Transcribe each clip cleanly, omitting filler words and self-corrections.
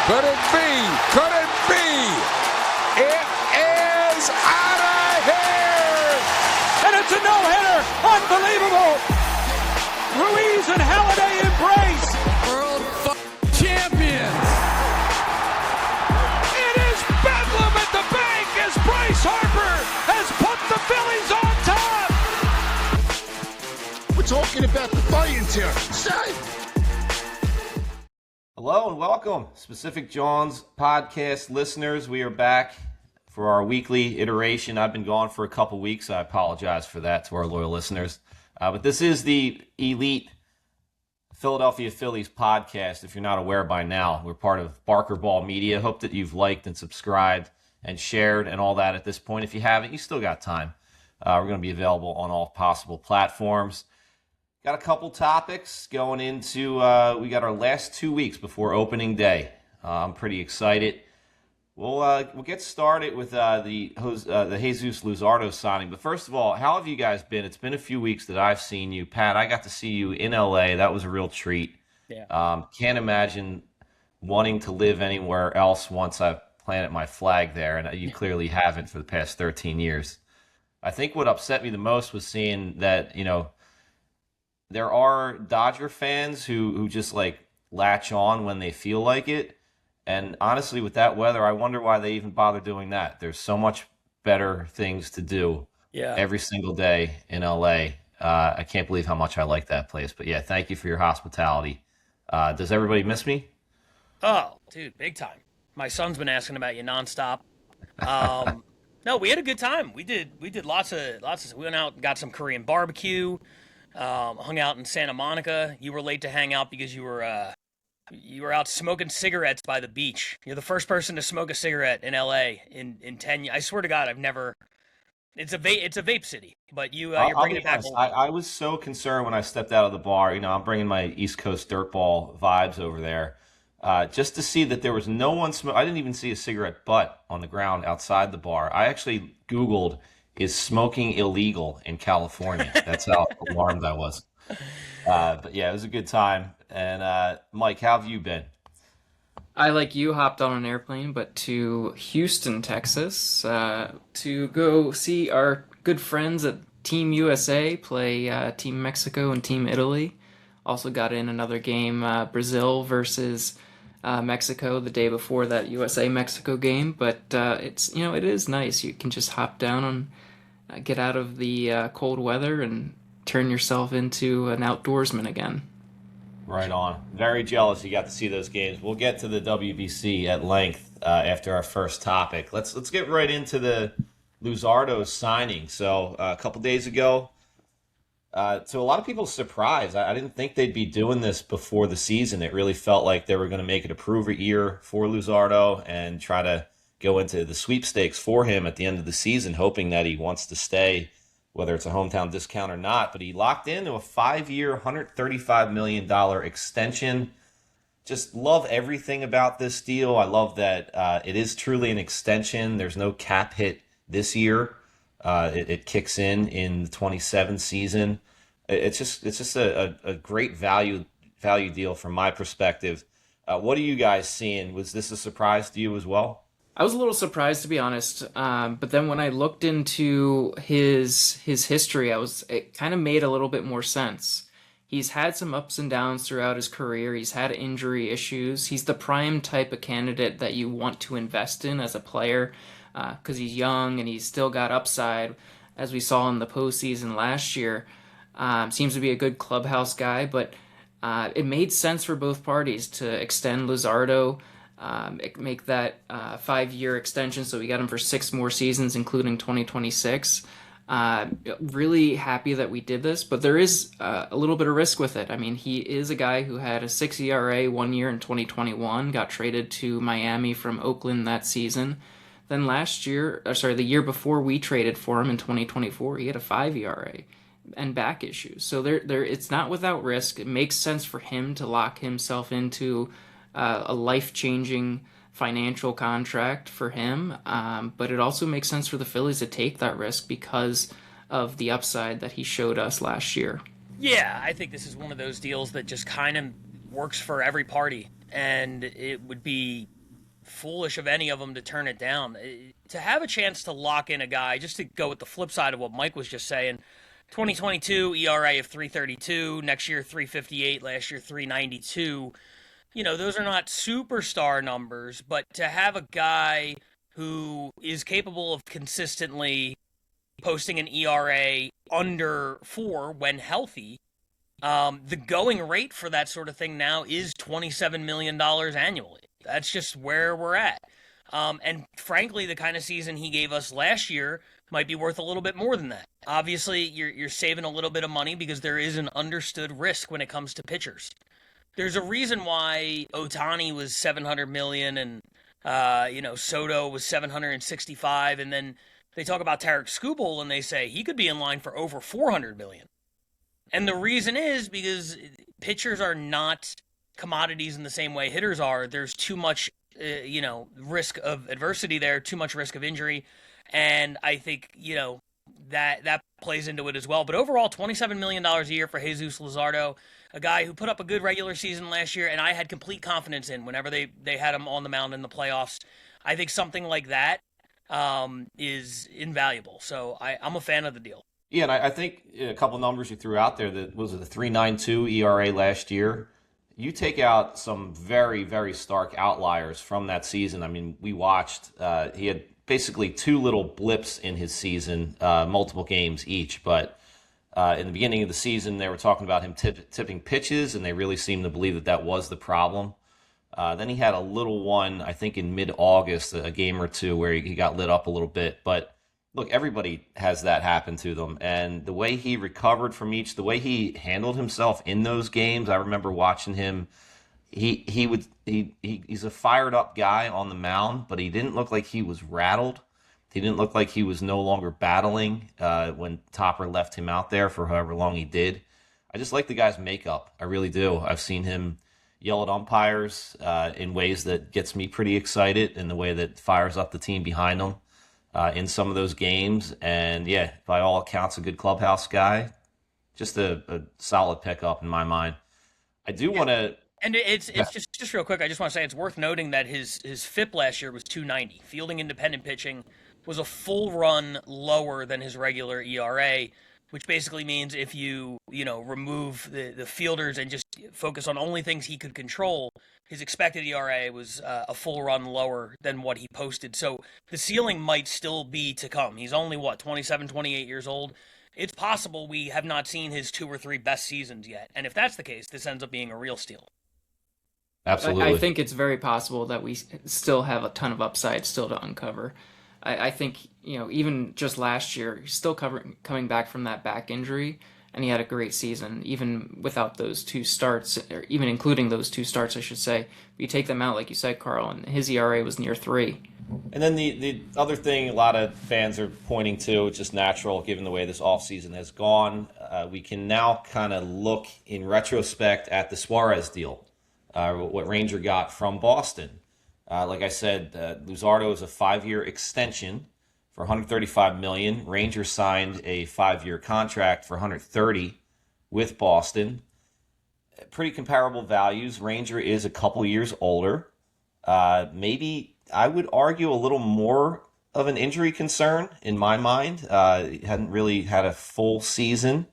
Could it be? Could it be? It is out of here! And it's a no-hitter! Unbelievable! Ruiz and Halladay embrace! World champions! It is bedlam at the bank as Bryce Harper has put the Phillies on top! We're talking about the Lions here. Say! Hello and welcome, Specific Jawns podcast listeners. We are back for our weekly iteration. I've been gone for a couple weeks. I apologize for that to our loyal listeners. But this is the Elite Philadelphia Phillies podcast. If you're not aware by now, we're part of Barker Ball Media. Hope that you've liked and subscribed and shared and all that at this point. If you haven't, you still got time. We're going to be available on all possible platforms. Got a couple topics going into, we got our last 2 weeks before opening day. I'm pretty excited. We'll get started with the Jesus Luzardo signing. But first of all, how have you guys been? It's been a few weeks that I've seen you. Pat, I got to see you in LA. That was a real treat. Yeah. Can't imagine wanting to live anywhere else once I've planted my flag there, and you clearly haven't for the past 13 years. I think what upset me the most was seeing that, there are Dodger fans who just like latch on when they feel like it. And honestly, with that weather, I wonder why they even bother doing that. There's so much better things to do every single day in LA. I can't believe how much I like that place. But yeah, thank you for your hospitality. Does everybody miss me? Oh, dude, big time. My son's been asking about you nonstop. No, we had a good time. We did lots of. We went out and got some Korean barbecue. Hung out in Santa Monica. You were late to hang out because you were out smoking cigarettes by the beach. You're the first person to smoke a cigarette in LA in 10 years. I swear to God, I've never. It's a vape city, but you're bringing it back. I was so concerned when I stepped out of the bar. I'm bringing my East Coast dirtball vibes over there, just to see that there was no one smoking. I didn't even see a cigarette butt on the ground outside the bar. I actually Googled, is smoking illegal in California? That's how alarmed I was. But yeah, it was a good time. And Mike, how have you been? I, like you, hopped on an airplane, but to Houston, Texas, to go see our good friends at Team USA play Team Mexico and Team Italy. Also got in another game, Brazil versus Mexico the day before that USA-Mexico game. But it is nice. You can just hop down and get out of the cold weather and turn yourself into an outdoorsman again. Right on. Very jealous you got to see those games. We'll get to the WBC at length after our first topic. Let's get right into the Luzardo signing. So a couple days ago, to a lot of people's surprise, I didn't think they'd be doing this before the season. It really felt like they were going to make it a prove it year for Luzardo and try to go into the sweepstakes for him at the end of the season, hoping that he wants to stay, whether it's a hometown discount or not. But he locked into a 5-year, $135 million extension. Just love everything about this deal. I love that it is truly an extension. There's no cap hit this year. It kicks in the 27 season. It's just a great value deal from my perspective. What are you guys seeing? Was this a surprise to you as well? I was a little surprised, to be honest, but then when I looked into his history, it kind of made a little bit more sense. He's had some ups and downs throughout his career. He's had injury issues. He's the prime type of candidate that you want to invest in as a player because he's young and he's still got upside, as we saw in the postseason last year. Seems to be a good clubhouse guy, but it made sense for both parties to extend Luzardo, make that 5-year extension, so we got him for 6 more seasons, including 2026. Really happy that we did this, but there is a little bit of risk with it. I mean, he is a guy who had a 6 ERA 1 year in 2021, got traded to Miami from Oakland that season. Then the year before we traded for him in 2024, he had a 5 ERA and back issues. So it's not without risk. It makes sense for him to lock himself into a life-changing financial contract for him, but it also makes sense for the Phillies to take that risk because of the upside that he showed us last year. Yeah, I think this is one of those deals that just kind of works for every party, and it would be foolish of any of them to turn it down. To have a chance to lock in a guy, just to go with the flip side of what Mike was just saying, 2022 ERA of 3.32, next year 3.58, last year 3.92. Those are not superstar numbers, but to have a guy who is capable of consistently posting an ERA under 4 when healthy, the going rate for that sort of thing now is $27 million annually. That's just where we're at. And frankly, the kind of season he gave us last year might be worth a little bit more than that. Obviously, you're saving a little bit of money because there is an understood risk when it comes to pitchers. There's a reason why Ohtani was $700 million and Soto was $765, and then they talk about Tarek Skubal and they say he could be in line for over $400 million. And the reason is because pitchers are not commodities in the same way hitters are. There's too much, risk of adversity there, too much risk of injury. And I think, that plays into it as well. But overall, $27 million a year for Jesus Luzardo, a guy who put up a good regular season last year, and I had complete confidence in whenever they had him on the mound in the playoffs. I think something like that is invaluable. So I'm a fan of the deal. Yeah, and I think a couple numbers you threw out there, that was it the 3.92 ERA last year. You take out some very, very stark outliers from that season. I mean, we watched, he had basically 2 little blips in his season, multiple games each. But in the beginning of the season, they were talking about him tipping pitches, and they really seemed to believe that was the problem. Then he had a little one, I think in mid-August, a game or two where he got lit up a little bit. But look, everybody has that happen to them. And the way he recovered from each, the way he handled himself in those games, I remember watching him. He's a fired up guy on the mound, but he didn't look like he was rattled. He didn't look like he was no longer battling when Topper left him out there for however long he did. I just like the guy's makeup. I really do. I've seen him yell at umpires in ways that gets me pretty excited, in the way that fires up the team behind him in some of those games. And yeah, by all accounts, a good clubhouse guy. Just a solid pickup in my mind. I do want to... And it's just real quick, I just want to say it's worth noting that his FIP last year was 2.90. Fielding independent pitching was a full run lower than his regular ERA, which basically means if you remove the fielders and just focus on only things he could control, his expected ERA was a full run lower than what he posted. So the ceiling might still be to come. He's only, 27, 28 years old. It's possible we have not seen his 2 or 3 best seasons yet. And if that's the case, this ends up being a real steal. Absolutely. I think it's very possible that we still have a ton of upside still to uncover. I think, even just last year, he's still coming back from that back injury, and he had a great season, even without those 2 starts, or even including those 2 starts, I should say. If you take them out, like you said, Carl, and his ERA was near 3. And then the other thing a lot of fans are pointing to, it's just natural given the way this offseason has gone, we can now kind of look in retrospect at the Suarez deal. What Ranger got from Boston. Like I said, Luzardo is a 5-year extension for $135 million. Ranger signed a 5-year contract for $130 with Boston. Pretty comparable values. Ranger is a couple years older. Maybe I would argue a little more of an injury concern in my mind. He hadn't really had a full season.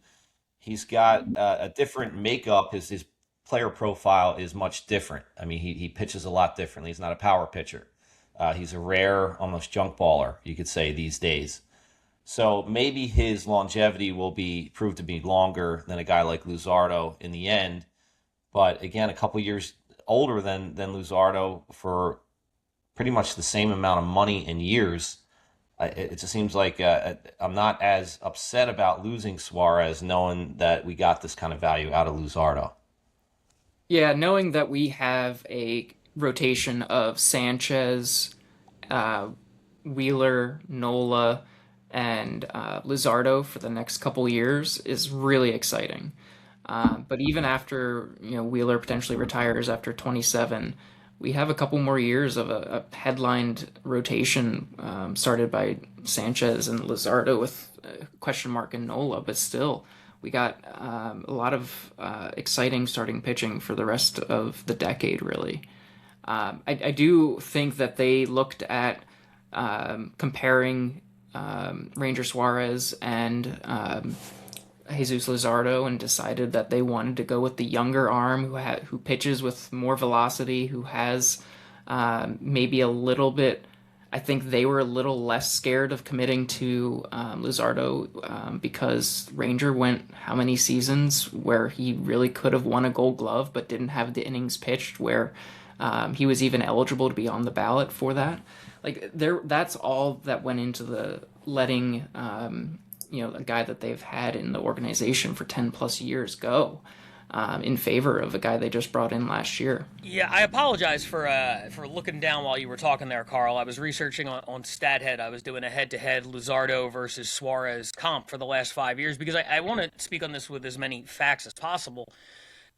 He's got a different makeup. His player profile is much different. I mean, he pitches a lot differently. He's not a power pitcher. He's a rare, almost junk baller, you could say, these days. So maybe his longevity will prove to be longer than a guy like Luzardo in the end. But again, a couple years older than Luzardo for pretty much the same amount of money and years. It just seems like I'm not as upset about losing Suarez, knowing that we got this kind of value out of Luzardo. Yeah, knowing that we have a rotation of Sanchez, Wheeler, Nola, and Luzardo for the next couple years is really exciting. But even after Wheeler potentially retires after 27, we have a couple more years of a headlined rotation started by Sanchez and Luzardo with a question mark in Nola, but still. We got a lot of exciting starting pitching for the rest of the decade, really. I do think that they looked at comparing Ranger Suarez and Jesus Luzardo and decided that they wanted to go with the younger arm who pitches with more velocity, who has maybe a little bit. I think they were a little less scared of committing to Luzardo because Ranger went how many seasons where he really could have won a Gold Glove but didn't have the innings pitched where he was even eligible to be on the ballot for that. Like that's all that went into the letting a guy that they've had in the organization for 10 plus years go in favor of a guy they just brought in last year. Yeah, I apologize for looking down while you were talking there, Carl. I was researching on StatHead. I was doing a head-to-head Luzardo versus Suarez comp for the last 5 years because I want to speak on this with as many facts as possible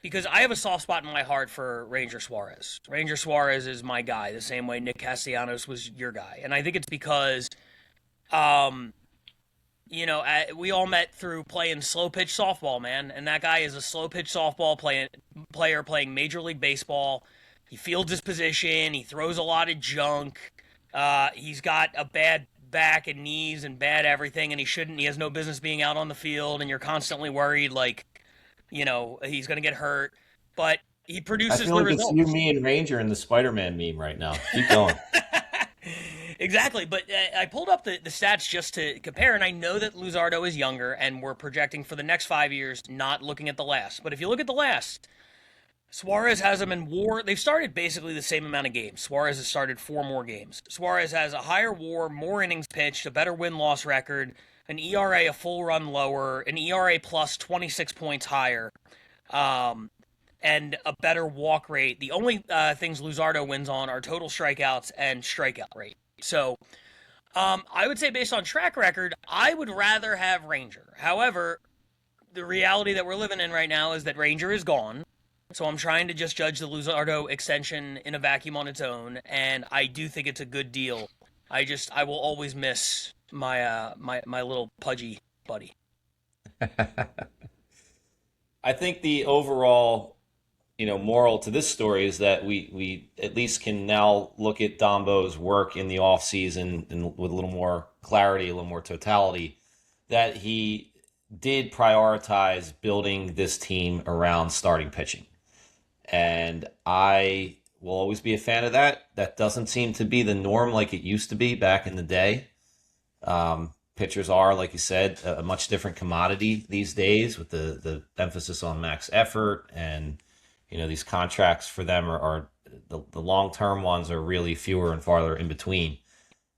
because I have a soft spot in my heart for Ranger Suarez. Ranger Suarez is my guy, the same way Nick Castellanos was your guy. And I think it's because we all met through playing slow pitch softball, man, and that guy is a slow pitch softball player playing Major League Baseball. He fields his position. He throws a lot of junk. He's got a bad back and knees and bad everything, and he has no business being out on the field, and you're constantly worried, he's going to get hurt. But he produces I feel like it's you, me, and Ranger in the Spider-Man meme right now. Keep going. Exactly, but I pulled up the stats just to compare, and I know that Luzardo is younger, and we're projecting for the next 5 years, not looking at the last. But if you look at the last, Suarez has them in WAR. They've started basically the same amount of games. Suarez has started 4 more games. Suarez has a higher WAR, more innings pitched, a better win-loss record, an ERA a full run lower, an ERA plus 26 points higher, and a better walk rate. The only things Luzardo wins on are total strikeouts and strikeout rate. So, I would say based on track record, I would rather have Ranger. However, the reality that we're living in right now is that Ranger is gone. So I'm trying to just judge the Luzardo extension in a vacuum on its own, and I do think it's a good deal. I will always miss my my little pudgy buddy. I think the overall moral to this story is that we at least can now look at Dombo's work in the offseason and with a little more clarity, a little more totality, that he did prioritize building this team around starting pitching. And I will always be a fan of that. That doesn't seem to be the norm like it used to be back in the day. Pitchers are, like you said, a much different commodity these days with the emphasis on max effort, and these contracts for them are the long-term ones are really fewer and farther in between.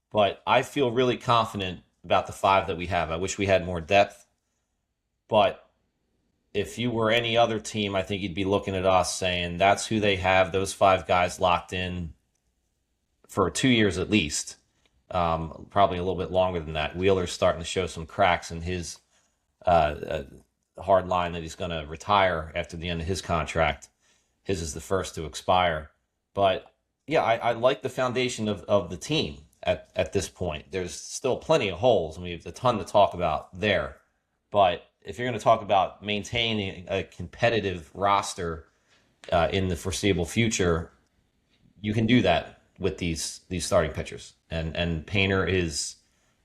But I feel really confident about the 5 that we have. I wish we had more depth. But if you were any other team, I think you'd be looking at us saying that's who they have, those 5 guys locked in for 2 years at least. Probably a little bit longer than that. Wheeler's starting to show some cracks in his hard line that he's going to retire after the end of his contract. His is the first to expire. But, yeah, I like the foundation of the team at this point. There's still plenty of holes, and we have a ton to talk about there. But if you're going to talk about maintaining a competitive roster in the foreseeable future, you can do that with these starting pitchers. And Painter is,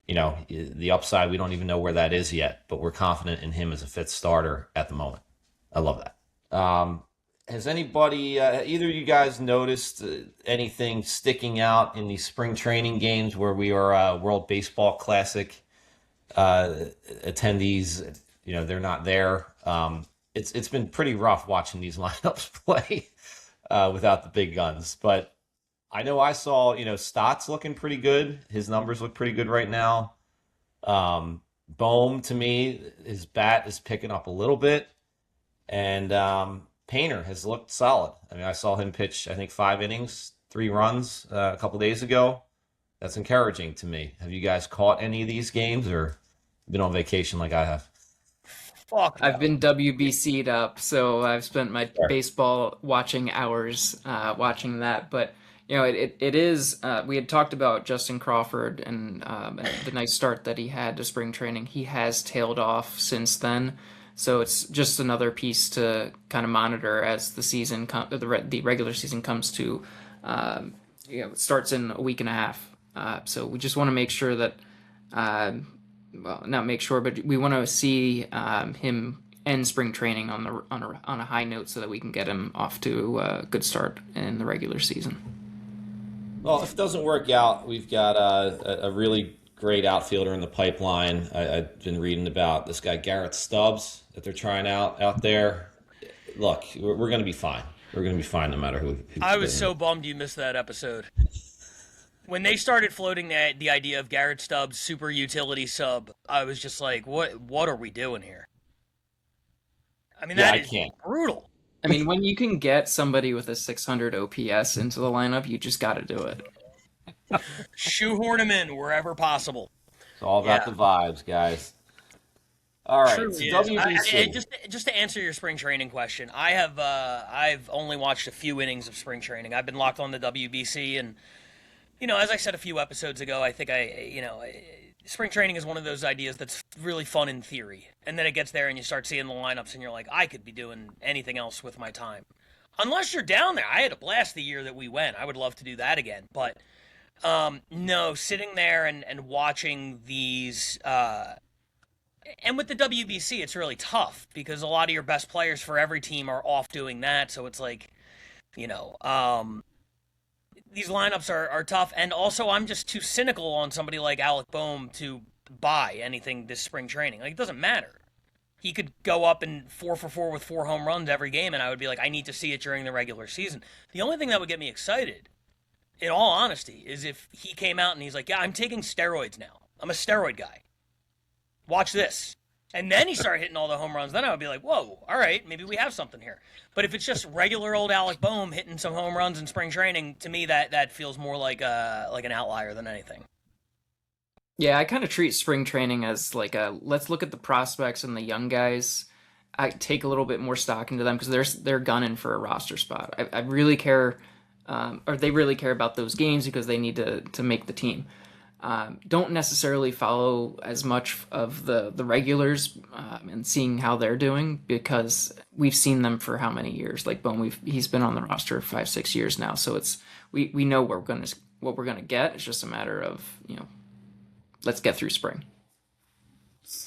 the upside, we don't even know where that is yet, but we're confident in him as a 5th starter at the moment. I love that. Has anybody, either of you guys, noticed anything sticking out in these spring training games where we are World Baseball Classic attendees? They're not there. It's been pretty rough watching these lineups play without the big guns. But I know I saw, Stott's looking pretty good. His numbers look pretty good right now. Bohm, to me, his bat is picking up a little bit. And Painter has looked solid. I mean, I saw him pitch, I think, 5 innings, 3 runs a couple days ago. That's encouraging to me. Have you guys caught any of these games or been on vacation like I have? Fuck no. I've been WBC'd up, so I've spent my baseball watching hours watching that. But, it is, we had talked about Justin Crawford and the nice start that he had to spring training. He has tailed off since then. So it's just another piece to kind of monitor as the season, the regular season comes to It starts in a week and a half. So we just want to make sure that, well, not make sure, but we want to see him end spring training on a high note so that we can get him off to a good start in the regular season. Well, if it doesn't work out, we've got a really great outfielder in the pipeline. I've been reading about this guy Garrett Stubbs that they're trying out there. Look, we're going to be fine. We're going to be fine no matter who. I was so bummed you missed that episode. When they started floating the idea of Garrett Stubbs super utility sub, I was just like, what are we doing here? I mean, that is brutal. I mean, when you can get somebody with a 600 OPS into the lineup, you just got to do it. Shoehorn him in wherever possible. It's all about the vibes, guys. All right, WBC. Just to answer your spring training question, I've only watched a few innings of spring training. I've been locked on the WBC, and as I said a few episodes ago, I think spring training is one of those ideas that's really fun in theory, and then it gets there and you start seeing the lineups, and you're like, I could be doing anything else with my time, unless you're down there. I had a blast the year that we went. I would love to do that again, but no, sitting there and watching these. And with the WBC, it's really tough because a lot of your best players for every team are off doing that. So it's like, these lineups are tough. And also, I'm just too cynical on somebody like Alec Boehm to buy anything this spring training. Like, it doesn't matter. He could go up and 4 for 4 with 4 home runs every game, and I would be like, I need to see it during the regular season. The only thing that would get me excited, in all honesty, is if he came out and he's like, yeah, I'm taking steroids now. I'm a steroid guy. Watch this. And then he started hitting all the home runs. Then I would be like, whoa, all right, maybe we have something here. But if it's just regular old Alec Boehm hitting some home runs in spring training, to me that feels more like an outlier than anything. Yeah, I kind of treat spring training as like let's look at the prospects and the young guys. I take a little bit more stock into them because they're gunning for a roster spot. I really care, or they really care about those games because they need to make the team. Don't necessarily follow as much of the regulars and seeing how they're doing because we've seen them for how many years? Like Boehm, he's been on the roster 5-6 years now, so we know what we're gonna get. It's just a matter of let's get through spring.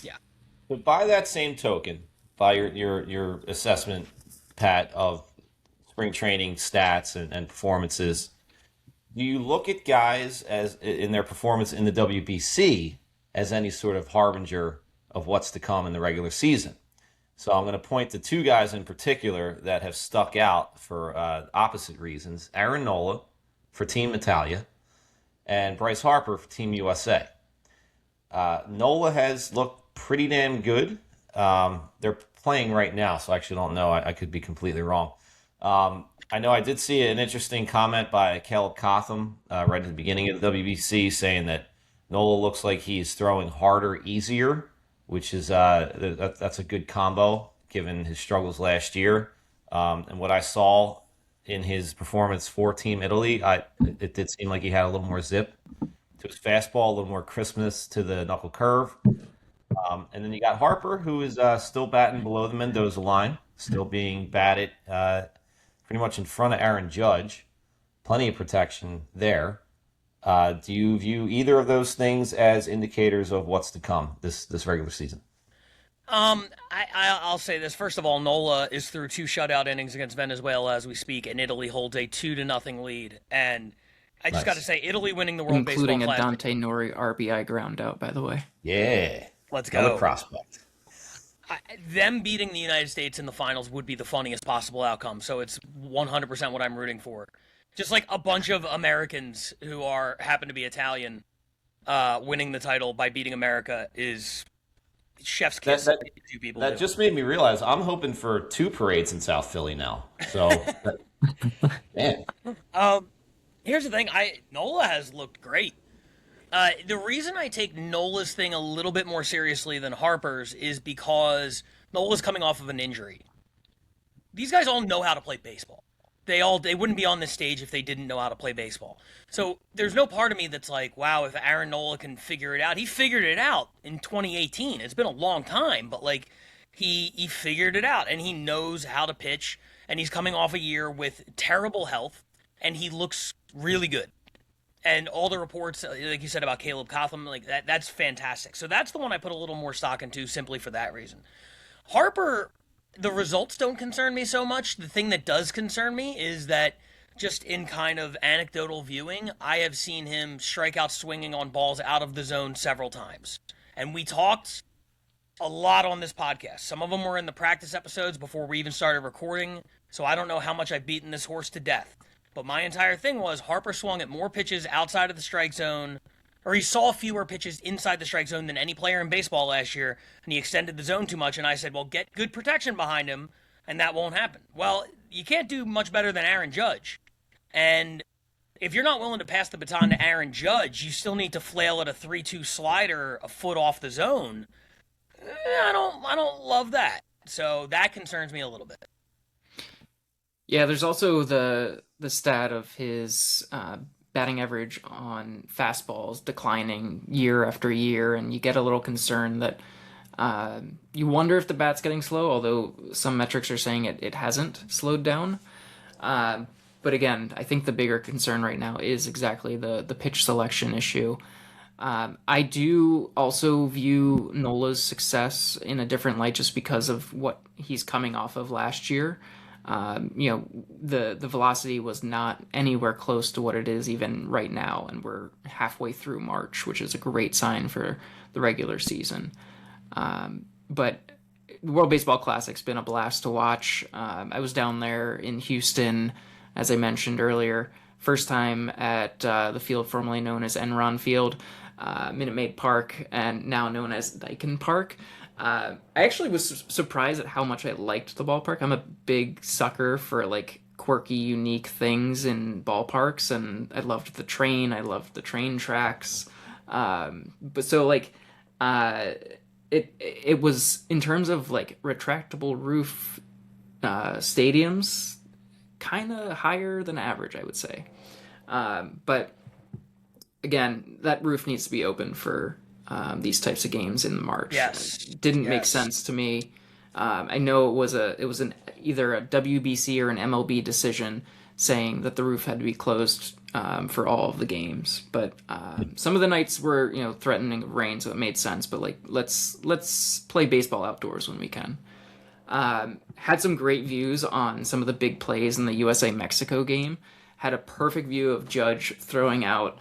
Yeah. But by that same token, by your assessment, Pat, of spring training stats and performances. Do you look at guys as in their performance in the WBC as any sort of harbinger of what's to come in the regular season? So I'm going to point to two guys in particular that have stuck out for opposite reasons. Aaron Nola for Team Italia and Bryce Harper for Team USA. Nola has looked pretty damn good. They're playing right now, so I actually don't know. I could be completely wrong. I know I did see an interesting comment by Caleb Cotham right at the beginning of the WBC saying that Nola looks like he's throwing harder, easier, which is that's a good combo given his struggles last year. And what I saw in his performance for Team Italy, it did seem like he had a little more zip to his fastball, a little more crispness to the knuckle curve. And then you got Harper, who is still batting below the Mendoza line, still being batted pretty much in front of Aaron Judge. Plenty of protection there. Do you view either of those things as indicators of what's to come this regular season? I'll say this. First of all, Nola is through 2 shutout innings against Venezuela as we speak, and Italy holds a 2-0 lead. And I just got to say, Italy winning the World Baseball Classic. Including a Dante Nori RBI ground out, by the way. Yeah. Let's go. Another prospect. Them beating the United States in the finals would be the funniest possible outcome. So it's 100% what I'm rooting for. Just like a bunch of Americans who happen to be Italian winning the title by beating America is chef's kiss. That just made me realize I'm hoping for 2 parades in South Philly now. So, man. Here's the thing. Nola has looked great. The reason I take Nola's thing a little bit more seriously than Harper's is because Nola's coming off of an injury. These guys all know how to play baseball. They wouldn't be on this stage if they didn't know how to play baseball. So there's no part of me that's like, wow, if Aaron Nola can figure it out. He figured it out in 2018. It's been a long time, but like he figured it out and he knows how to pitch, and he's coming off a year with terrible health. and he looks really good. And all the reports, like you said about Caleb Cotham, like that's fantastic. So that's the one I put a little more stock into simply for that reason. Harper, the results don't concern me so much. The thing that does concern me is that just in kind of anecdotal viewing, I have seen him strike out swinging on balls out of the zone several times. And we talked a lot on this podcast. Some of them were in the practice episodes before we even started recording, so I don't know how much I've beaten this horse to death. But my entire thing was Harper swung at more pitches outside of the strike zone, or he saw fewer pitches inside the strike zone than any player in baseball last year, and he extended the zone too much, and I said, well, get good protection behind him, and that won't happen. Well, you can't do much better than Aaron Judge. And if you're not willing to pass the baton to Aaron Judge, you still need to flail at a 3-2 slider a foot off the zone. I don't love that. So that concerns me a little bit. Yeah, there's also the stat of his batting average on fastballs declining year after year, and you get a little concerned that you wonder if the bat's getting slow, although some metrics are saying it hasn't slowed down. But again, I think the bigger concern right now is exactly the pitch selection issue. I do also view Nola's success in a different light just because of what he's coming off of last year. The velocity was not anywhere close to what it is even right now, and we're halfway through March, which is a great sign for the regular season. But the World Baseball Classic's been a blast to watch. I was down there in Houston, as I mentioned earlier, first time at the field formerly known as Enron Field, Minute Maid Park, and now known as Daikin Park. I actually was surprised at how much I liked the ballpark. I'm a big sucker for like quirky, unique things in ballparks, and I loved the train. I loved the train tracks. But so like, it was in terms of like retractable roof stadiums, kind of higher than average, I would say. But again, that roof needs to be open for these types of games in March. Yes. It didn't make sense to me. I know it was either a WBC or an MLB decision saying that the roof had to be closed for all of the games, but some of the nights were threatening rain, so it made sense. But like let's play baseball outdoors when we can. Had some great views on some of the big plays in the USA Mexico game. Had a perfect view of Judge throwing out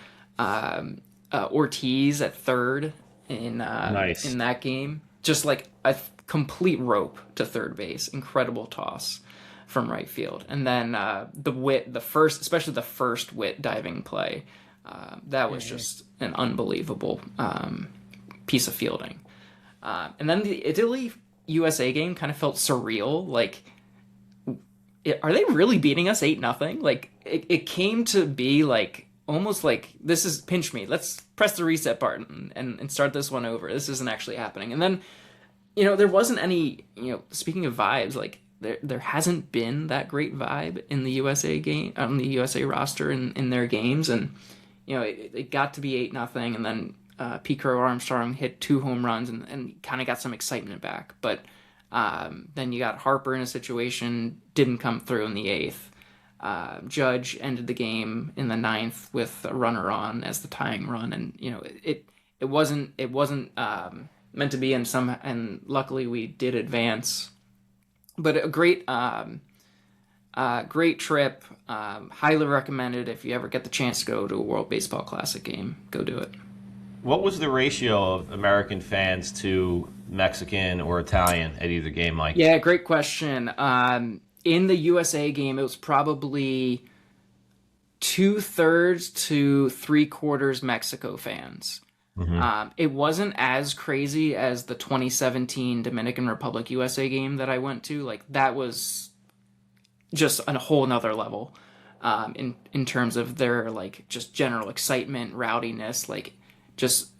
Ortiz at third in that game. Just like a complete rope to third base. Incredible toss from right field. And then the first Witt diving play. That was just an unbelievable piece of fielding. And then the Italy USA game kind of felt surreal. Like, are they really beating us 8-0? Like, it came to be like almost like this is pinch me. Let's press the reset button and start this one over. This isn't actually happening. And then, there wasn't any. Speaking of vibes, like there hasn't been that great vibe in the USA game on the USA roster in their games, and it got to be 8-0, and then Pete Crow Armstrong hit 2 home runs and kind of got some excitement back. But then you got Harper in a situation, didn't come through in the 8th. Judge ended the game in the 9th with a runner on as the tying run, and it wasn't meant to be, and luckily we did advance. But a great trip. Highly recommended if you ever get the chance to go to a World Baseball Classic game. Go do it. What was the ratio of American fans to Mexican or Italian at either game, Mike? Yeah, great question. In the USA game, it was probably 2/3 to 3/4 Mexico fans. Mm-hmm. It wasn't as crazy as the 2017 Dominican Republic USA game that I went to. Like, that was just a whole nother level in terms of their like just general excitement, rowdiness, like just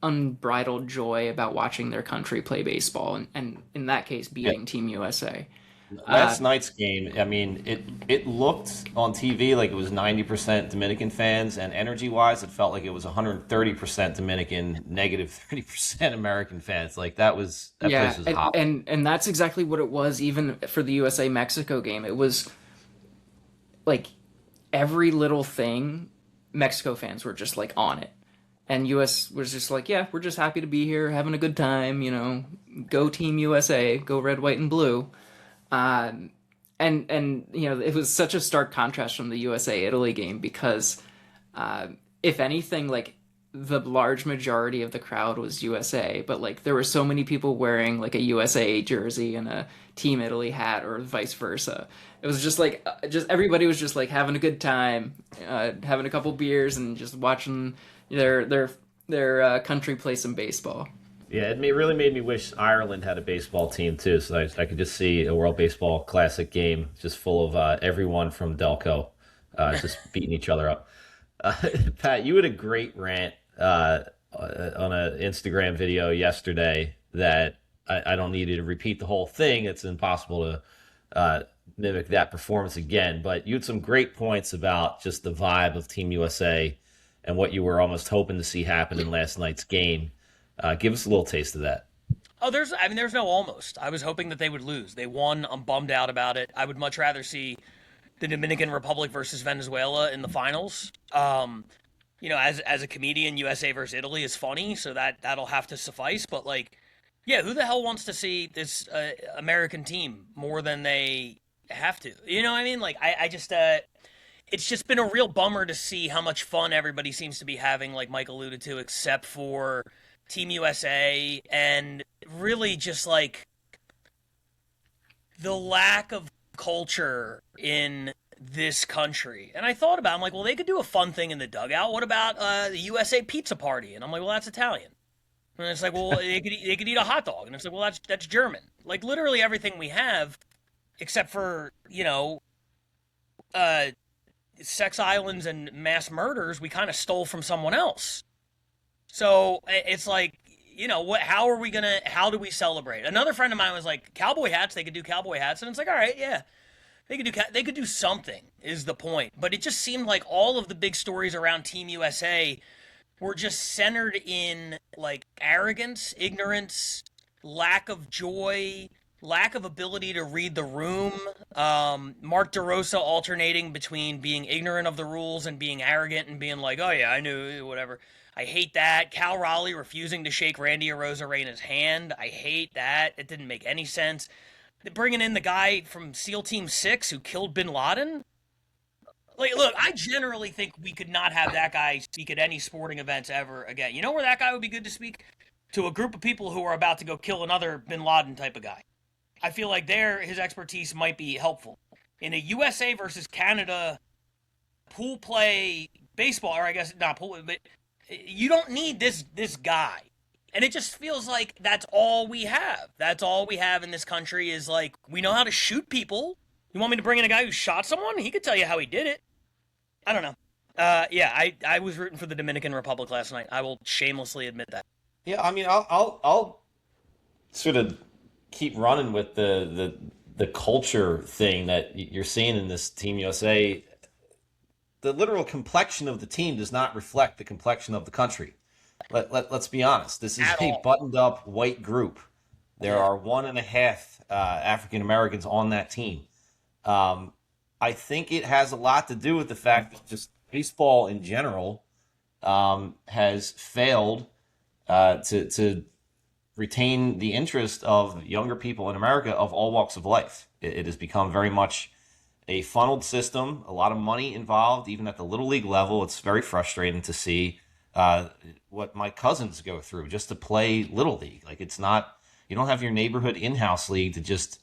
unbridled joy about watching their country play baseball, and in that case beating Team USA. Last night's game, I mean, it looked on TV like it was 90% Dominican fans, and energy-wise, it felt like it was 130% Dominican, negative 30% American fans. Like that place was hot. And that's exactly what it was. Even for the USA Mexico game, it was like every little thing, Mexico fans were just like on it. And US was just like, yeah, we're just happy to be here, having a good time, go Team USA, go red, white, and blue. Um, and it was such a stark contrast from the USA Italy game because if anything, like the large majority of the crowd was USA, but like there were so many people wearing like a USA jersey and a Team Italy hat or vice versa. It was just like just everybody was just like having a good time, having a couple beers and just watching their country play some baseball. Yeah, really made me wish Ireland had a baseball team too, so I could just see a World Baseball Classic game just full of everyone from Delco just beating each other up. Pat, you had a great rant on an Instagram video yesterday that I don't need you to repeat the whole thing. It's impossible to mimic that performance again, but you had some great points about just the vibe of Team USA and what you were almost hoping to see happen in last night's game. Give us a little taste of that. Oh, there's no almost. I was hoping that they would lose. They won. I'm bummed out about it. I would much rather see the Dominican Republic versus Venezuela in the finals. As a comedian, USA versus Italy is funny, so that'll have to suffice. But like, yeah, who the hell wants to see this American team more than they have to? You know what I mean? Like, I just it's just been a real bummer to see how much fun everybody seems to be having, like Mike alluded to, except for Team USA, and really just like the lack of culture in this country. And I thought about it, I'm like, well, they could do a fun thing in the dugout. What about the USA pizza party? And I'm like, well, that's Italian. And it's like, well, they could eat a hot dog. And it's like, well, that's German. Like literally everything we have, except for sex islands and mass murders, we kind of stole from someone else. So it's like, how do we celebrate? Another friend of mine was like, cowboy hats, they could do cowboy hats. And it's like, all right, yeah, they could do something is the point. But it just seemed like all of the big stories around Team USA were just centered in like arrogance, ignorance, lack of joy, lack of ability to read the room. Mark DeRosa alternating between being ignorant of the rules and being arrogant and being like, oh yeah, I knew, whatever. I hate that. Cal Raleigh refusing to shake Randy Arozarena's hand. I hate that. It didn't make any sense. Bringing in the guy from SEAL Team 6 who killed Bin Laden. Like, look, I generally think we could not have that guy speak at any sporting events ever again. You know where that guy would be good to speak? To a group of people who are about to go kill another Bin Laden type of guy. I feel like his expertise might be helpful. In a USA versus Canada pool play baseball, or I guess not pool, but you don't need this guy. And it just feels like that's all we have. That's all we have in this country is like, we know how to shoot people. You want me to bring in a guy who shot someone? He could tell you how he did it. I don't know. I was rooting for the Dominican Republic last night. I will shamelessly admit that. Yeah, I mean, I'll sort of keep running with the culture thing that you're seeing in this Team USA. The literal complexion of the team does not reflect the complexion of the country. Let's be honest. This is a buttoned-up white group. There are 1.5 African Americans on that team. I think it has a lot to do with the fact that just baseball in general has failed to retain the interest of younger people in America of all walks of life. It has become very much a funneled system, a lot of money involved, even at the little league level. It's very frustrating to see what my cousins go through just to play little league. Like, it's not, you don't have your neighborhood in-house league to just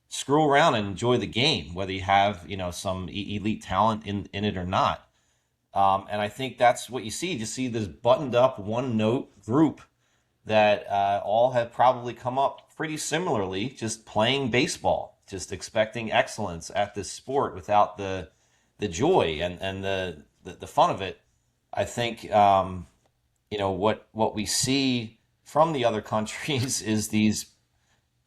screw around and enjoy the game, whether you have, some elite talent in it or not. And I think that's what you see. You just see this buttoned up one note group that all have probably come up pretty similarly, just playing baseball, just expecting excellence at this sport without the joy and the fun of it. I think, what we see from the other countries is these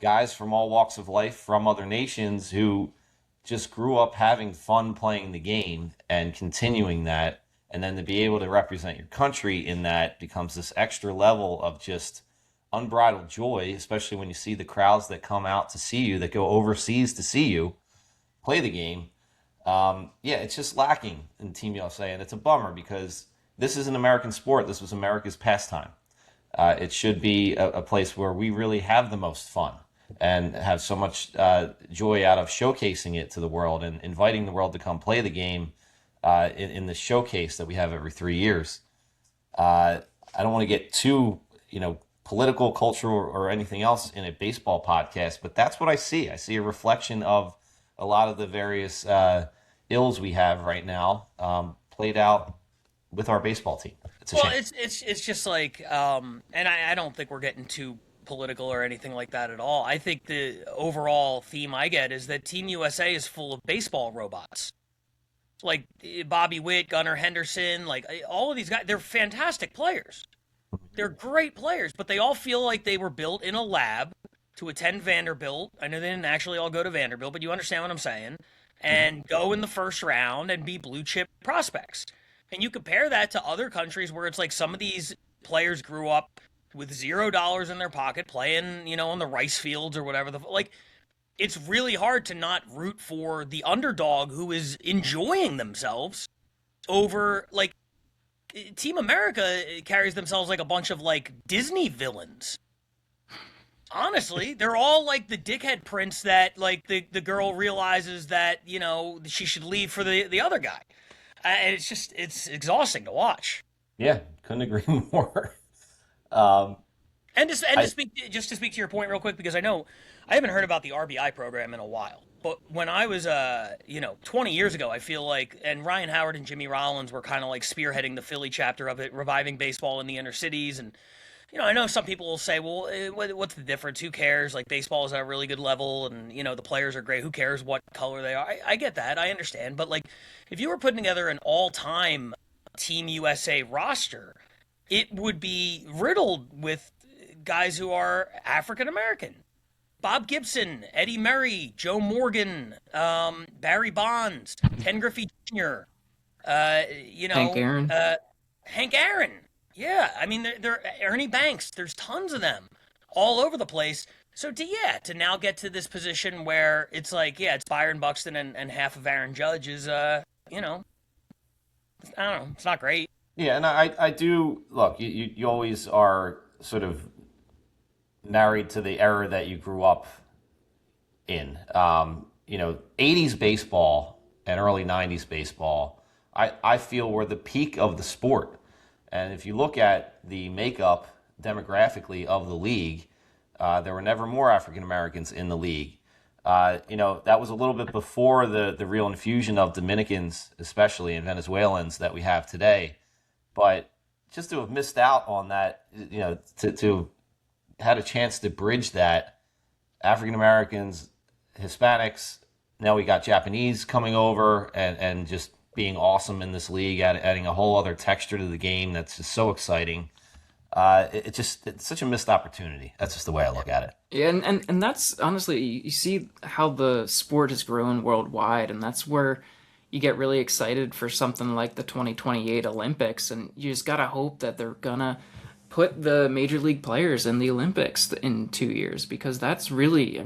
guys from all walks of life from other nations who just grew up having fun playing the game and continuing that. And then to be able to represent your country in that becomes this extra level of just unbridled joy, especially when you see the crowds that come out to see you, that go overseas to see you play the game. Yeah, it's just lacking in Team USA, and it's a bummer because this is an American sport. This was America's pastime. It should be a place where we really have the most fun and have so much joy out of showcasing it to the world and inviting the world to come play the game in the showcase that we have every 3 years. I don't want to get too, political, cultural, or anything else in a baseball podcast, but that's what I see. I see a reflection of a lot of the various ills we have right now played out with our baseball team. It's a shame. It's just like, and I don't think we're getting too political or anything like that at all. I think the overall theme I get is that Team USA is full of baseball robots. Like Bobby Witt, Gunnar Henderson, like all of these guys, they're fantastic players. They're great players, but they all feel like they were built in a lab to attend Vanderbilt. I know they didn't actually all go to Vanderbilt, but you understand what I'm saying. And go in the first round and be blue chip prospects. And you compare that to other countries where it's like some of these players grew up with $0 in their pocket playing, on the rice fields or whatever. It's really hard to not root for the underdog who is enjoying themselves over, like, Team America carries themselves like a bunch of, like, Disney villains. Honestly, they're all like the dickhead prince that, like, the girl realizes that, she should leave for the other guy. And it's exhausting to watch. Yeah, couldn't agree more. And to speak to your point real quick, because I know I haven't heard about the RBI program in a while. But when I was, 20 years ago, I feel like, and Ryan Howard and Jimmy Rollins were kind of like spearheading the Philly chapter of it, reviving baseball in the inner cities. And, I know some people will say, well, what's the difference? Who cares? Like, baseball is at a really good level, and, the players are great. Who cares what color they are? I get that. I understand. But, like, if you were putting together an all-time Team USA roster, it would be riddled with guys who are African American. Bob Gibson, Eddie Murray, Joe Morgan, Barry Bonds, Ken Griffey Jr., Hank Aaron. Hank Aaron. Yeah, I mean, they're Ernie Banks. There's tons of them all over the place. So to now get to this position where it's like, it's Byron Buxton and half of Aaron Judge is, I don't know, it's not great. Yeah, and I do, look, you always are sort of married to the era that you grew up in. 80s baseball and early 90s baseball, I feel were the peak of the sport. And if you look at the makeup demographically of the league, there were never more African Americans in the league. That was a little bit before the real infusion of Dominicans, especially, and Venezuelans that we have today. But just to have missed out on that, to had a chance to bridge that, African Americans, Hispanics, now we got Japanese coming over and just being awesome in this league, adding a whole other texture to the game that's just so exciting. It's such a missed opportunity. That's just the way I look at it. Yeah, and that's honestly, you see how the sport has grown worldwide, and that's where you get really excited for something like the 2028 Olympics, and you just gotta hope that they're gonna put the major league players in the Olympics in 2 years, because that's really,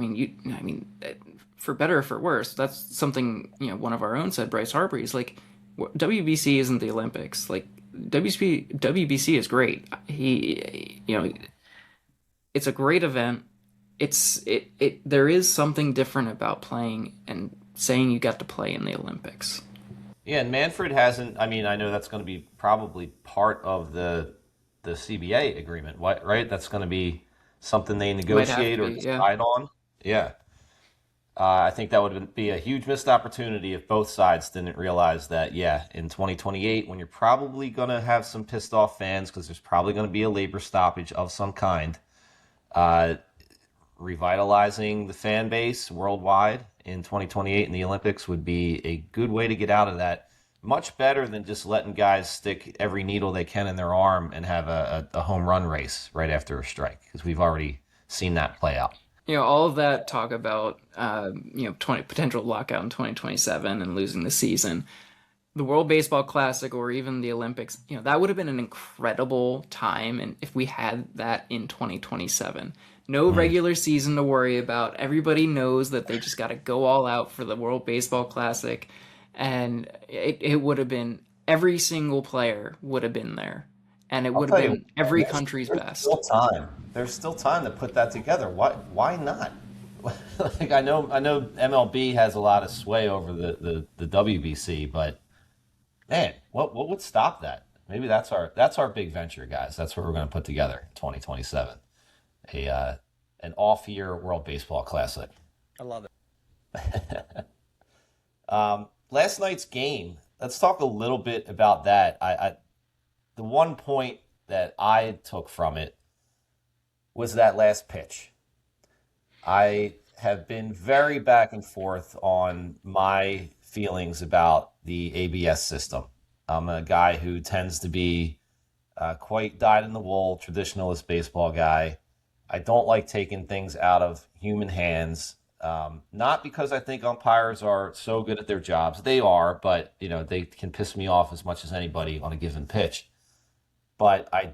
for better or for worse, that's something, one of our own said, Bryce Harper. He's like, WBC isn't the Olympics. Like, WBC is great. It's a great event. There is something different about playing and saying you got to play in the Olympics. Yeah, and Manfred hasn't, I know that's going to be probably part of the CBA agreement, right? That's going to be something they negotiate or decide on. Yeah. I think that would be a huge missed opportunity if both sides didn't realize that, in 2028, when you're probably going to have some pissed off fans because there's probably going to be a labor stoppage of some kind, revitalizing the fan base worldwide in 2028 in the Olympics would be a good way to get out of that. Much better than just letting guys stick every needle they can in their arm and have a home run race right after a strike, because we've already seen that play out. All of that talk about, potential lockout in 2027 and losing the season, the World Baseball Classic or even the Olympics, that would have been an incredible time. And if we had that in 2027, no regular season to worry about. Everybody knows that they just got to go all out for the World Baseball Classic. and it would have been every single player would have been there, and it I'll would have tell you, been every there's, country's there's best. still time. There's still time to put that together. Why not? Like I know MLB has a lot of sway over the WBC, but man, what would stop that? Maybe that's our big venture, guys. That's what we're going to put together in 2027. An off-year World Baseball Classic. I love it. Last night's game. Let's talk a little bit about that. The one point that I took from it was that last pitch. I have been very back and forth on my feelings about the ABS system. I'm a guy who tends to be quite dyed-in-the-wool, traditionalist baseball guy. I don't like taking things out of human hands. Not because I think umpires are so good at their jobs. They are, but they can piss me off as much as anybody on a given pitch. But I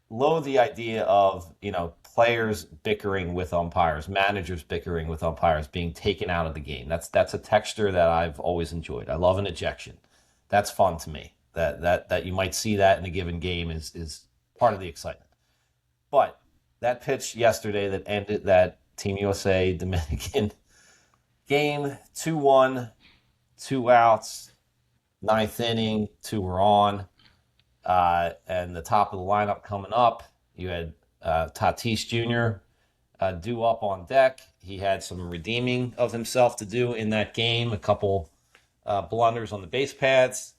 loathe the idea of, players bickering with umpires, managers bickering with umpires, being taken out of the game. That's a texture that I've always enjoyed. I love an ejection. That's fun to me. That you might see that in a given game is part of the excitement. But that pitch yesterday that ended that Team USA Dominican game, 2-1, 2 outs, ninth inning, 2 were on. And the top of the lineup coming up, you had Tatis Jr. Due up on deck. He had some redeeming of himself to do in that game, a couple blunders on the base pads,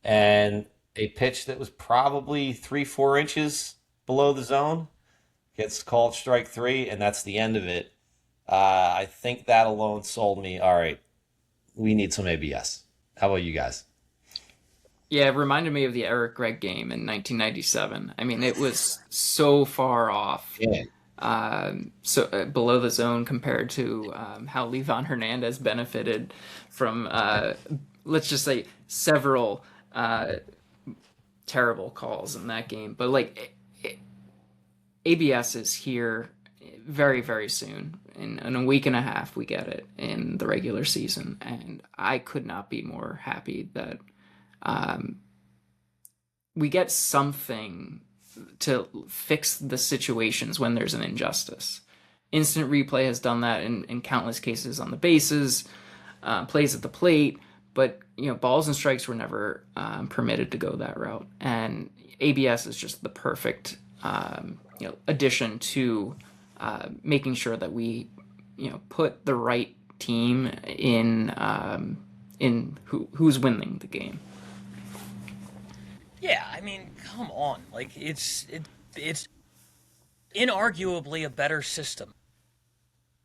and a pitch that was probably 3-4 inches below the zone. Gets called strike 3, and that's the end of it. I think that alone sold me, all right, we need some ABS. How about you guys? Yeah, it reminded me of the Eric Gregg game in 1997. I mean, it was so far off. Yeah. Below the zone compared to how Livan Hernandez benefited from, let's just say, several terrible calls in that game. But ABS is here very, very soon. In a week and a half, we get it in the regular season, and I could not be more happy that we get something to fix the situations when there's an injustice. Instant replay has done that in countless cases on the bases, plays at the plate, but balls and strikes were never permitted to go that route. And ABS is just the perfect addition to making sure that we put the right team in who's winning the game. Yeah, I mean, come on. It's inarguably a better system.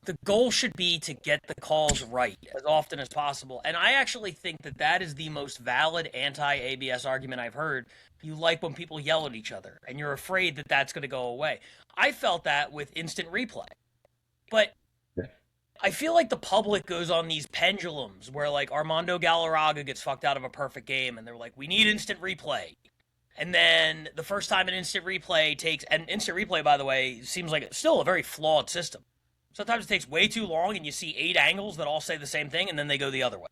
The goal should be to get the calls right as often as possible. And I actually think that is the most valid anti-ABS argument I've heard. You like when people yell at each other, and you're afraid that that's going to go away. I felt that with instant replay. But I feel like the public goes on these pendulums where, Armando Galarraga gets fucked out of a perfect game, and they're like, we need instant replay. And then the first time an instant replay and instant replay, by the way, seems like it's still a very flawed system. Sometimes it takes way too long, and you see 8 angles that all say the same thing, and then they go the other way.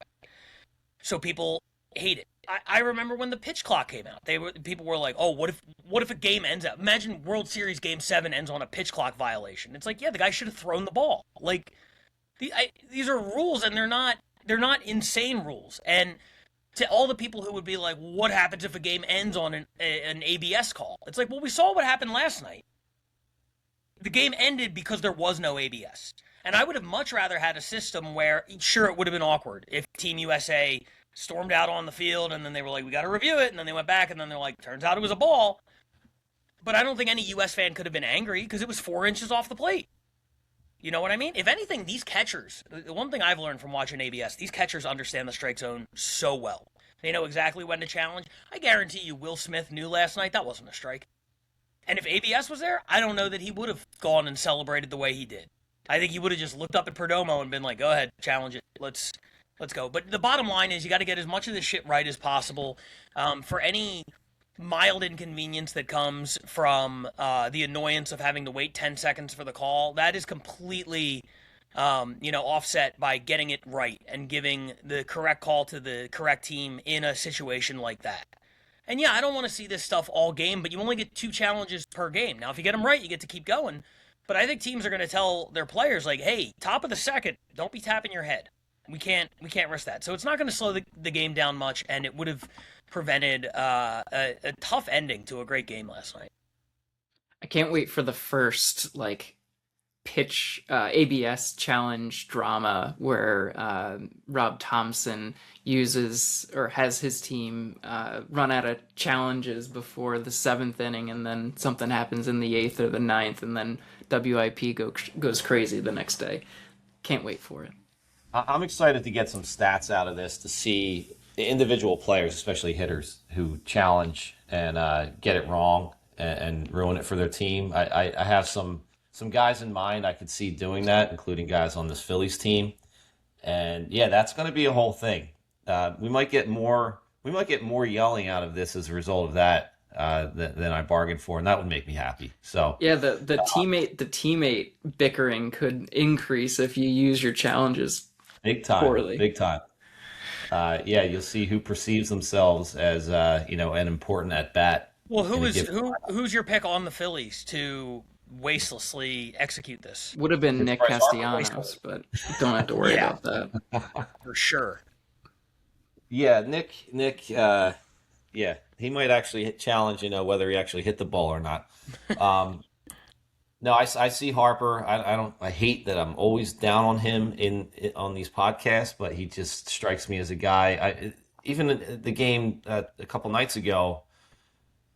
So people hate it. I remember when the pitch clock came out. People were like, "Oh, what if a game ends up? Imagine World Series Game 7 ends on a pitch clock violation." It's like, yeah, the guy should have thrown the ball. These are rules, and they're not insane rules. And to all the people who would be like, "What happens if a game ends on an ABS call?" It's like, well, we saw what happened last night. The game ended because there was no ABS. And I would have much rather had a system where, sure, it would have been awkward if Team USA stormed out on the field and then they were like, we got to review it. And then they went back and then they're like, turns out it was a ball. But I don't think any U.S. fan could have been angry because it was 4 inches off the plate. You know what I mean? If anything, these catchers, the one thing I've learned from watching ABS, these catchers understand the strike zone so well. They know exactly when to challenge. I guarantee you Will Smith knew last night that wasn't a strike. And if ABS was there, I don't know that he would have gone and celebrated the way he did. I think he would have just looked up at Perdomo and been like, go ahead, challenge it. Let's go. But the bottom line is you got to get as much of this shit right as possible. For any mild inconvenience that comes from the annoyance of having to wait 10 seconds for the call, that is completely offset by getting it right and giving the correct call to the correct team in a situation like that. And yeah, I don't want to see this stuff all game, but you only get 2 challenges per game. Now, if you get them right, you get to keep going. But I think teams are going to tell their players, like, hey, top of the second, don't be tapping your head. We can't risk that. So it's not going to slow the game down much, and it would have prevented a tough ending to a great game last night. I can't wait for the first, pitch ABS challenge drama where Rob Thompson uses or has his team run out of challenges before the 7th inning, and then something happens in the 8th or the 9th, and then WIP goes crazy the next day. Can't wait for it. I'm excited to get some stats out of this to see individual players, especially hitters, who challenge and get it wrong and ruin it for their team. I have some guys in mind I could see doing that, including guys on this Phillies team. And yeah, that's going to be a whole thing. We might get more yelling out of this as a result of that than I bargained for, and that would make me happy. So yeah, the teammate bickering could increase if you use your challenges big time. Poorly. Big time. Yeah, you'll see who perceives themselves as an important at bat. Well, who's your pick on the Phillies to wastelessly execute this? Would have been Nick Castellanos, but don't have to worry about that. For sure. Yeah, Nick, he might actually challenge, whether he actually hit the ball or not. No, I see Harper. I hate that I'm always down on him on these podcasts, but he just strikes me as a guy. Even the game a couple nights ago,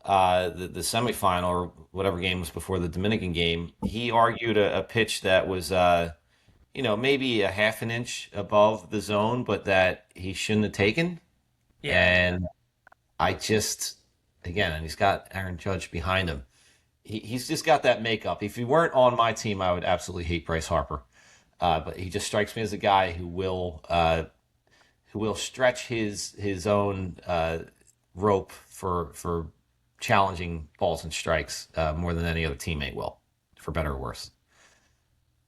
the semifinal or whatever game was before the Dominican game, he argued a pitch that was maybe a half an inch above the zone, but that he shouldn't have taken. Yeah. And and he's got Aaron Judge behind him. He's just got that makeup. If he weren't on my team, I would absolutely hate Bryce Harper. But he just strikes me as a guy who will stretch his own rope for challenging balls and strikes more than any other teammate will, for better or worse.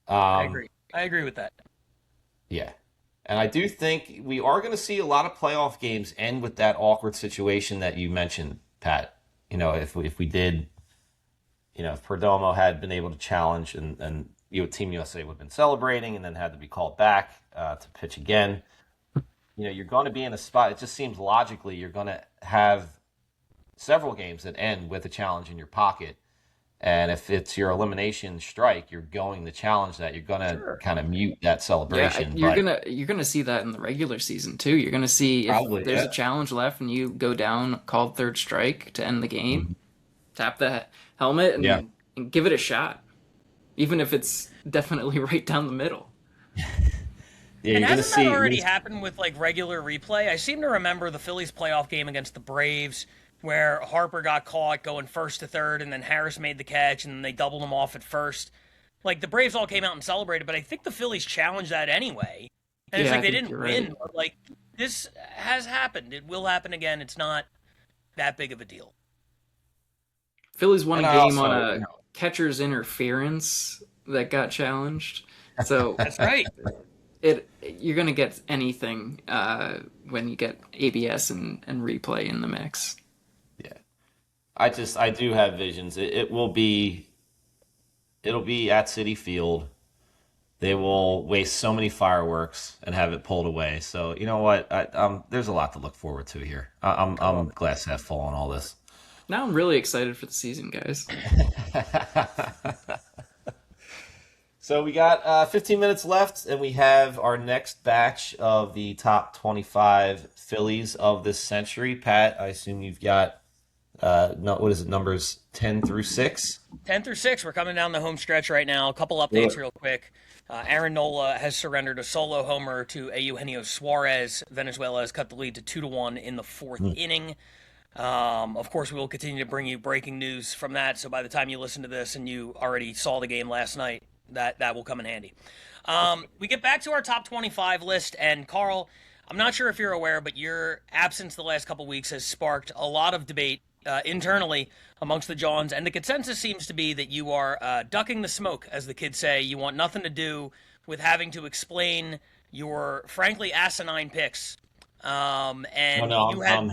I agree with that. Yeah. And I do think we are going to see a lot of playoff games end with that awkward situation that you mentioned, Pat. If we did, if Perdomo had been able to challenge and Team USA would have been celebrating and then had to be called back to pitch again, you're going to be in a spot. It just seems logically you're going to have several games that end with a challenge in your pocket. And if it's your elimination strike, you're going to challenge that. You're going to kind of mute that celebration. Yeah, you're gonna see that in the regular season too. You're gonna see if there's a challenge left and you go down, called third strike to end the game, tap the helmet and give it a shot, even if it's definitely right down the middle. Yeah, and hasn't that already happened with regular replay? I seem to remember the Phillies playoff game against the Braves, where Harper got caught going first to third, and then Harris made the catch, and then they doubled him off at first. The Braves all came out and celebrated, but I think the Phillies challenged that anyway. And it's they didn't win, but this has happened. It will happen again. It's not that big of a deal. Phillies won a game on a catcher's interference that got challenged. So that's right. You're gonna get anything when you get ABS and replay in the mix. Yeah, I do have visions. It'll be at Citi Field. They will waste so many fireworks and have it pulled away. So you know what? There's a lot to look forward to here. I'm glass half full on all this. Now I'm really excited for the season, guys. So we got 15 minutes left, and we have our next batch of the top 25 Phillies of this century. Pat, I assume you've got numbers 10 through 6? 10 through 6. We're coming down the home stretch right now. A couple updates real quick. Aaron Nola has surrendered a solo homer to Eugenio Suarez. Venezuela has cut the lead to 2-1 in the 4th inning. Of course, we will continue to bring you breaking news from that, so by the time you listen to this and you already saw the game last night, that will come in handy. We get back to our top 25 list, and Carl, I'm not sure if you're aware, but your absence the last couple weeks has sparked a lot of debate internally amongst the Jawns, and the consensus seems to be that you are ducking the smoke, as the kids say. You want nothing to do with having to explain your frankly asinine picks. And No, you had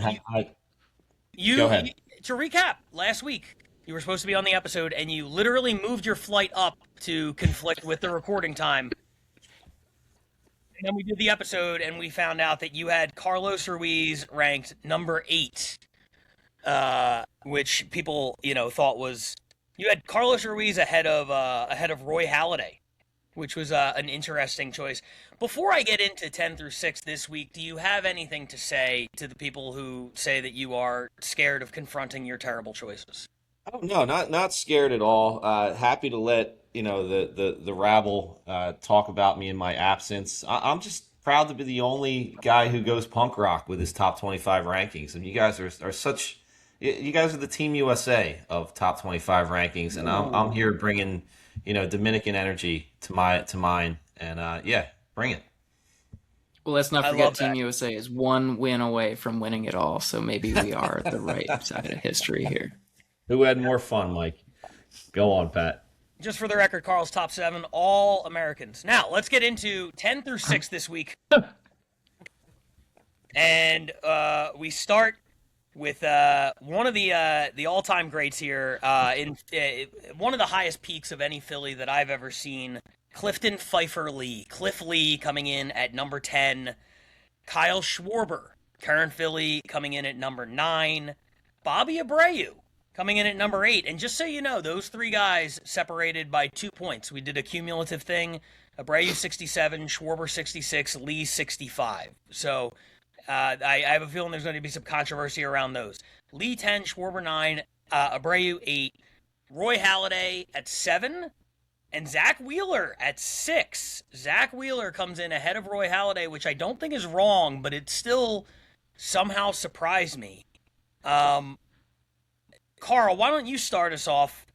go ahead. to recap last week. You were supposed to be on the episode, and you literally moved your flight up to conflict with the recording time. And then we did the episode, and we found out that you had Carlos Ruiz ranked number 8, which people, thought was you had Carlos Ruiz ahead of Roy Halladay, which was an interesting choice. Before I get into 10 through 6 this week, do you have anything to say to the people who say that you are scared of confronting your terrible choices? Oh, no, not scared at all. Happy to let the rabble talk about me in my absence. I'm just proud to be the only guy who goes punk rock with his top 25 rankings. And you guys are such. You guys are the Team USA of top 25 rankings, and I'm here bringing Dominican energy to mine. And yeah, bring it. Well, let's not forget Team USA is one win away from winning it all, so maybe we are the right side of history here. Who had more fun, Mike? Go on, Pat. Just for the record, Carl's top 7, all Americans. Now, let's get into 10 through 6 this week. And we start with one of the all-time greats here, in one of the highest peaks of any Philly that I've ever seen, Clifton Pfeiffer Lee. Cliff Lee coming in at number 10. Kyle Schwarber, current Philly, coming in at number 9. Bobby Abreu coming in at number 8. And just so you know, those 3 guys separated by 2 points. We did a cumulative thing. Abreu 67, Schwarber 66, Lee 65. So I have a feeling there's going to be some controversy around those. Lee 10, Schwarber 9, Abreu 8, Roy Halladay at 7, and Zach Wheeler at 6. Zach Wheeler comes in ahead of Roy Halladay, which I don't think is wrong, but it still somehow surprised me. Carl, why don't you start us off?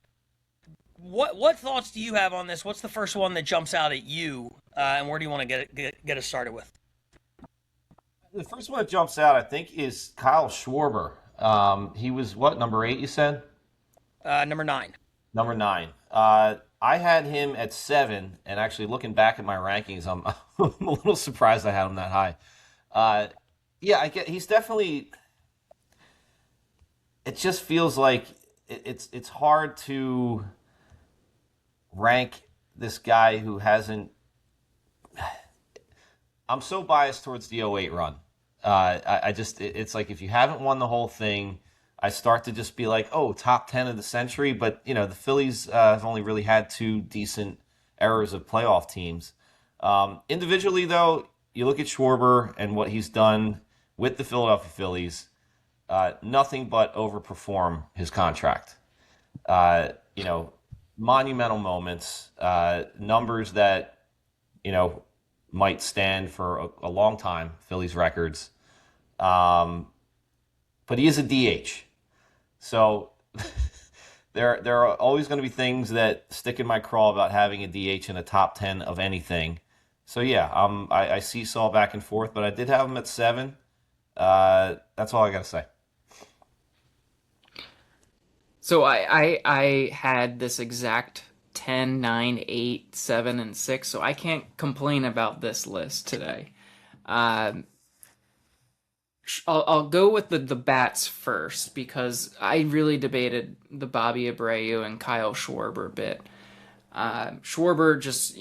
What thoughts do you have on this? What's the first one that jumps out at you, and where do you want to get us started with? The first one that jumps out, I think, is Kyle Schwarber. He was, number 8, you said? Number 9. Number 9. I had him at 7, and actually looking back at my rankings, I'm a little surprised I had him that high. Yeah, he's definitely... It just feels like it's hard to rank this guy who hasn't... I'm so biased towards the 08 run. It's like if you haven't won the whole thing, I start to just be like, oh, top 10 of the century. But, the Phillies have only really had 2 decent eras of playoff teams. Individually, though, you look at Schwarber and what he's done with the Philadelphia Phillies, nothing but overperform his contract. Monumental moments, numbers that, might stand for a long time, Phillies records. But he is a DH. So there are always going to be things that stick in my craw about having a DH in a top 10 of anything. So yeah, I seesaw back and forth, but I did have him at 7. That's all I got to say. So I had this exact 10, 9, 8, 7, and 6, so I can't complain about this list today. I'll go with the bats first, because I really debated the Bobby Abreu and Kyle Schwarber bit. Schwarber just,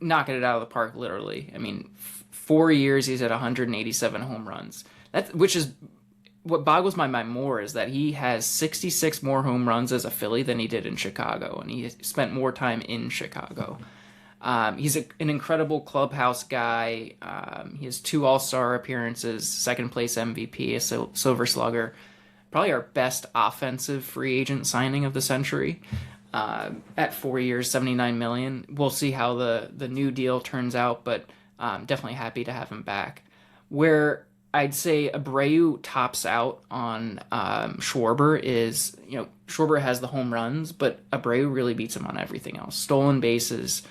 knocking it out of the park, literally. I mean, 4 years he's at 187 home runs. Which is... What boggles my mind more is that he has 66 more home runs as a Philly than he did in Chicago, and he spent more time in Chicago. He's an incredible clubhouse guy. He has 2 All-Star appearances, second place MVP, a Silver Slugger. Probably our best offensive free agent signing of the century. At 4 years, $79 million. We'll see how the new deal turns out, but definitely happy to have him back. Where I'd say Abreu tops out on Schwarber is, Schwarber has the home runs, but Abreu really beats him on everything else. Stolen bases.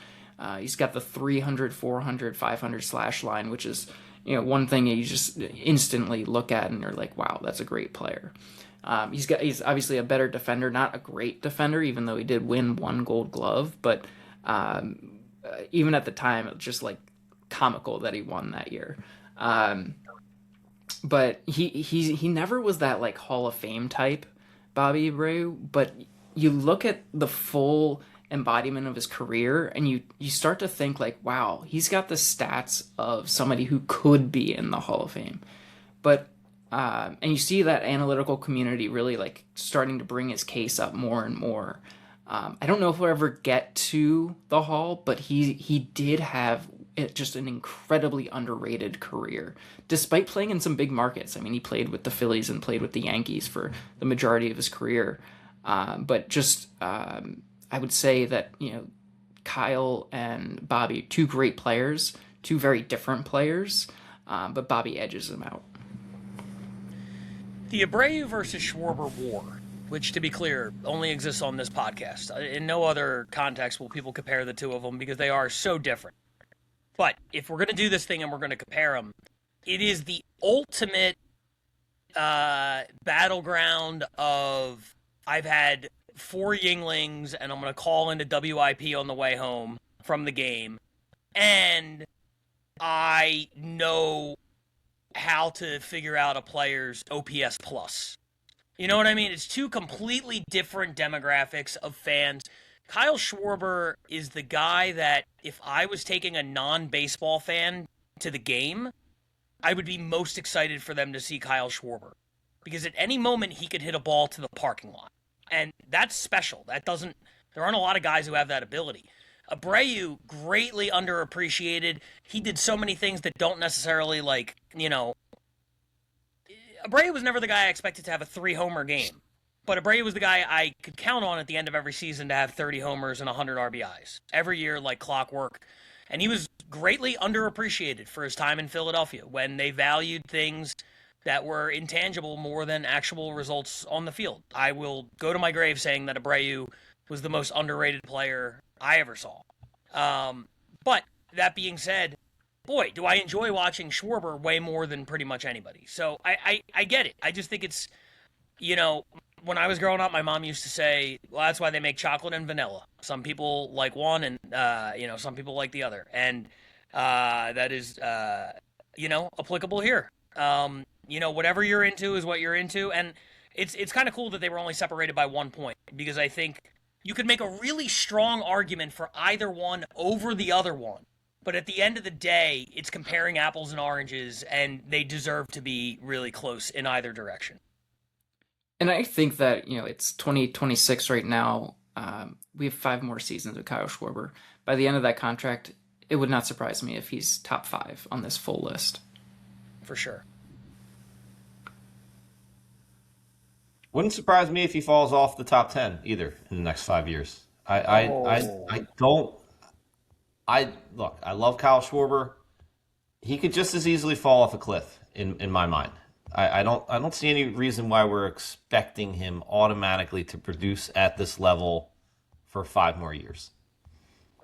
He's got the 300, 400, 500 slash line, which is, one thing you just instantly look at and you're like, wow, that's a great player. He's obviously a better defender, not a great defender, even though he did win 1 Gold Glove, but even at the time, it was just like comical that he won that year. But he never was that like Hall of Fame type, Bobby Abreu. But you look at the full embodiment of his career, and you start to think like, wow, he's got the stats of somebody who could be in the Hall of Fame. But and you see that analytical community really like starting to bring his case up more and more. I don't know if we'll ever get to the Hall, but he did have just an incredibly underrated career, despite playing in some big markets. I mean, he played with the Phillies and played with the Yankees for the majority of his career. But just, I would say that, Kyle and Bobby, two great players, two very different players, but Bobby edges them out. The Abreu versus Schwarber war, which, to be clear, only exists on this podcast. In no other context will people compare the two of them because they are so different. But if we're going to do this thing and we're going to compare them, it is the ultimate battleground of I've had 4 Yinglings and I'm going to call into WIP on the way home from the game. And I know how to figure out a player's OPS plus. You know what I mean? It's two completely different demographics of fans. Kyle Schwarber is the guy that if I was taking a non-baseball fan to the game, I would be most excited for them to see Kyle Schwarber. Because at any moment he could hit a ball to the parking lot. And that's special. There aren't a lot of guys who have that ability. Abreu, greatly underappreciated. He did so many things that don't necessarily Abreu was never the guy I expected to have a 3-homer game. But Abreu was the guy I could count on at the end of every season to have 30 homers and 100 RBIs. Every year, like clockwork. And he was greatly underappreciated for his time in Philadelphia when they valued things that were intangible more than actual results on the field. I will go to my grave saying that Abreu was the most underrated player I ever saw. But that being said, boy, do I enjoy watching Schwarber way more than pretty much anybody. So I get it. I just think it's, when I was growing up, my mom used to say, well, that's why they make chocolate and vanilla. Some people like one and, some people like the other. And that is, applicable here. Whatever you're into is what you're into. And it's kind of cool that they were only separated by 1 point because I think you could make a really strong argument for either one over the other one. But at the end of the day, it's comparing apples and oranges, and they deserve to be really close in either direction. And I think that, it's 2026 right now. We have 5 more seasons of Kyle Schwarber. By the end of that contract, it would not surprise me if he's top 5 on this full list. For sure. Wouldn't surprise me if he falls off the top 10 either in the next 5 years. I love Kyle Schwarber. He could just as easily fall off a cliff in my mind. I don't see any reason why we're expecting him automatically to produce at this level for 5 more years.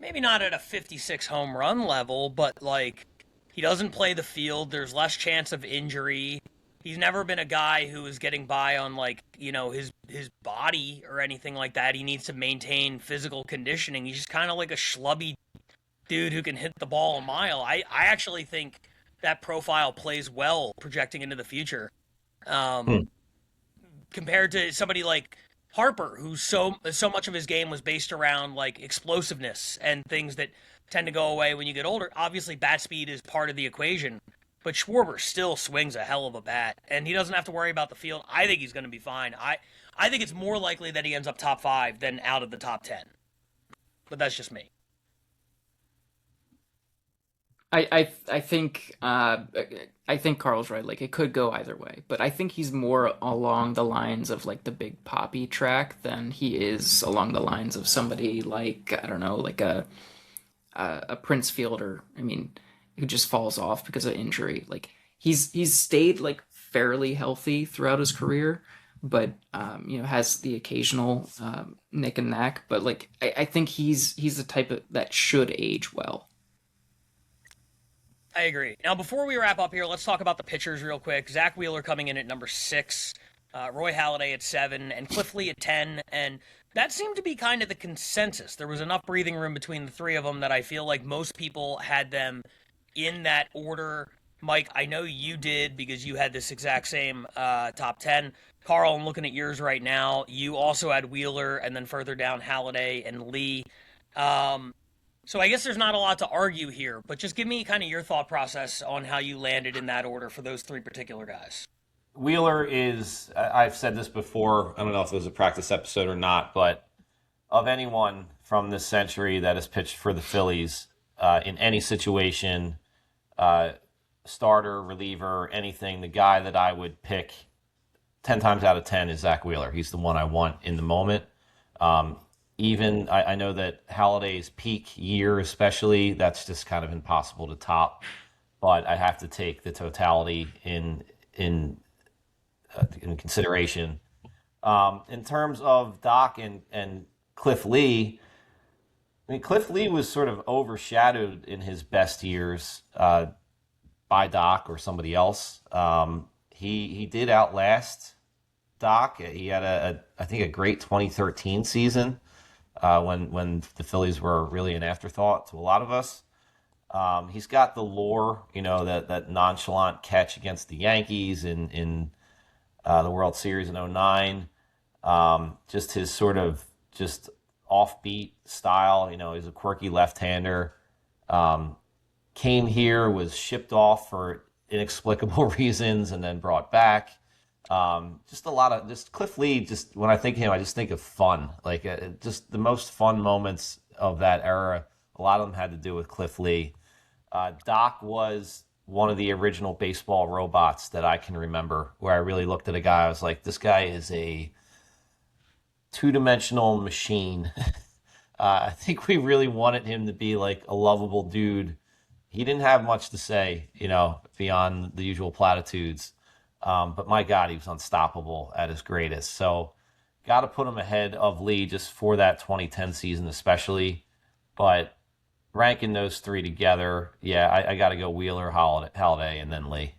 Maybe not at a 56 home run level, but he doesn't play the field. There's less chance of injury. He's never been a guy who is getting by on his body or anything like that. He needs to maintain physical conditioning. He's just kind of like a schlubby dude who can hit the ball a mile. I actually think that profile plays well projecting into the future. Compared to somebody like Harper, who so much of his game was based around explosiveness and things that tend to go away when you get older. Obviously, bat speed is part of the equation, but Schwarber still swings a hell of a bat, and he doesn't have to worry about the field. I think he's going to be fine. I think it's more likely that he ends up top 5 than out of the top 10. But that's just me. I think Carl's right. It could go either way, but I think he's more along the lines of the Big Papi track than he is along the lines of somebody a Prince Fielder. I mean, who just falls off because of injury. He's stayed fairly healthy throughout his career, but has the occasional nick and knack. But I think he's the type that should age well. I agree. Now, before we wrap up here, let's talk about the pitchers real quick. Zach Wheeler coming in at number 6. Roy Halladay at 7, and Cliff Lee at 10, and that seemed to be kind of the consensus. There was enough breathing room between the three of them that I feel like most people had them in that order. Mike, I know you did because you had this exact same top 10. Carl, I'm looking at yours right now. You also had Wheeler, and then further down, Halladay and Lee. So I guess there's not a lot to argue here, but just give me kind of your thought process on how you landed in that order for those three particular guys. Wheeler is, I've said this before, I don't know if it was a practice episode or not, but of anyone from this century that has pitched for the Phillies in any situation, starter, reliever, anything, the guy that I would pick 10 times out of 10 is Zach Wheeler. He's the one I want in the moment. Even I know that Halladay's peak year especially, that's just kind of impossible to top, but I have to take the totality in consideration. In terms of Doc and Cliff Lee, I mean, Cliff Lee was sort of overshadowed in his best years by Doc or somebody else. He did outlast Doc. He had I think a great 2013 season when the Phillies were really an afterthought to a lot of us. He's got the lore, that nonchalant catch against the Yankees in the World Series in 2009. Just his sort of just offbeat style. He's a quirky left-hander. Came here, was shipped off for inexplicable reasons, and then brought back. Just a lot of Cliff Lee. Just when I think of him, I just think of fun. Like just the most fun moments of that era. A lot of them had to do with Cliff Lee. Doc was one of the original baseball robots that I can remember, where I really looked at a guy. I was like, this guy is a two-dimensional machine. I think we really wanted him to be like a lovable dude. He didn't have much to say, beyond the usual platitudes. But my God, he was unstoppable at his greatest. So got to put him ahead of Lee just for that 2010 season especially. But ranking those three together, yeah, I got to go Wheeler, Halladay, and then Lee.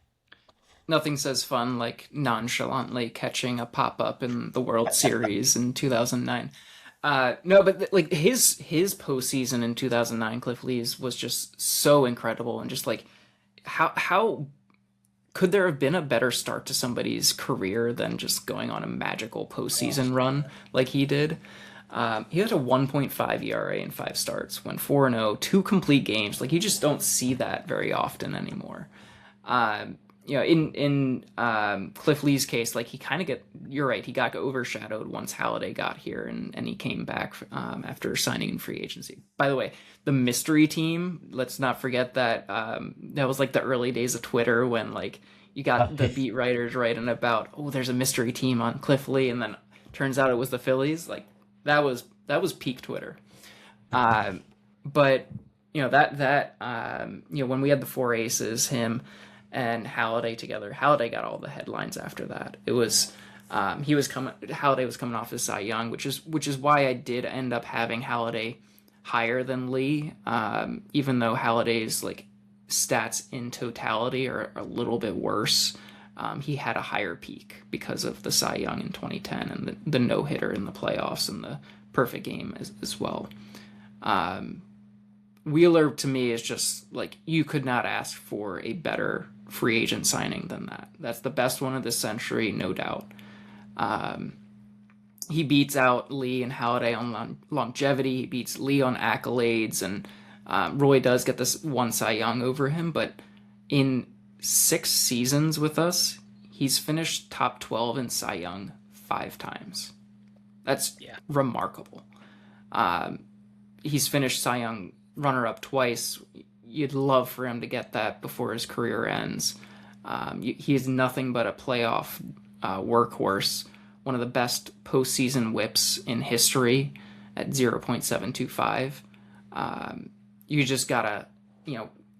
Nothing says fun like nonchalantly catching a pop-up in the World Series in 2009. No, but like his postseason in 2009, Cliff Lee's was just so incredible, and just like how could there have been a better start to somebody's career than just going on a magical postseason run like he did? He had a 1.5 ERA in 5 starts, went 4-0, 2 complete games. Like you just don't see that very often anymore. In Cliff Lee's case, like you're right, he got overshadowed once Halladay got here, and he came back after signing in free agency. By the way, the mystery team, let's not forget that that was like the early days of Twitter when like you got the beat writers writing about, there's a mystery team on Cliff Lee, and then turns out it was the Phillies. Like that was peak Twitter. But when we had the 4 aces, him and Halladay together, Halladay got all the headlines after that. It was Halladay was coming off his Cy Young, which is why I did end up having Halladay higher than Lee, even though Halladay's like stats in totality are a little bit worse. He had a higher peak because of the Cy Young in 2010 and the no-hitter in the playoffs and the perfect game as well. Wheeler, to me, is just like, you could not ask for a better free agent signing than that. That's the best one of this century, no doubt. He beats out Lee and Halladay on longevity. He beats Lee on accolades, and Roy does get this one Cy Young over him, but in 6 seasons with us, he's finished top 12 in Cy Young 5 times. That's remarkable. He's finished Cy Young runner-up twice. You'd love for him to get that before his career ends. He is nothing but a playoff workhorse, one of the best postseason whips in history at 0.725. You just gotta,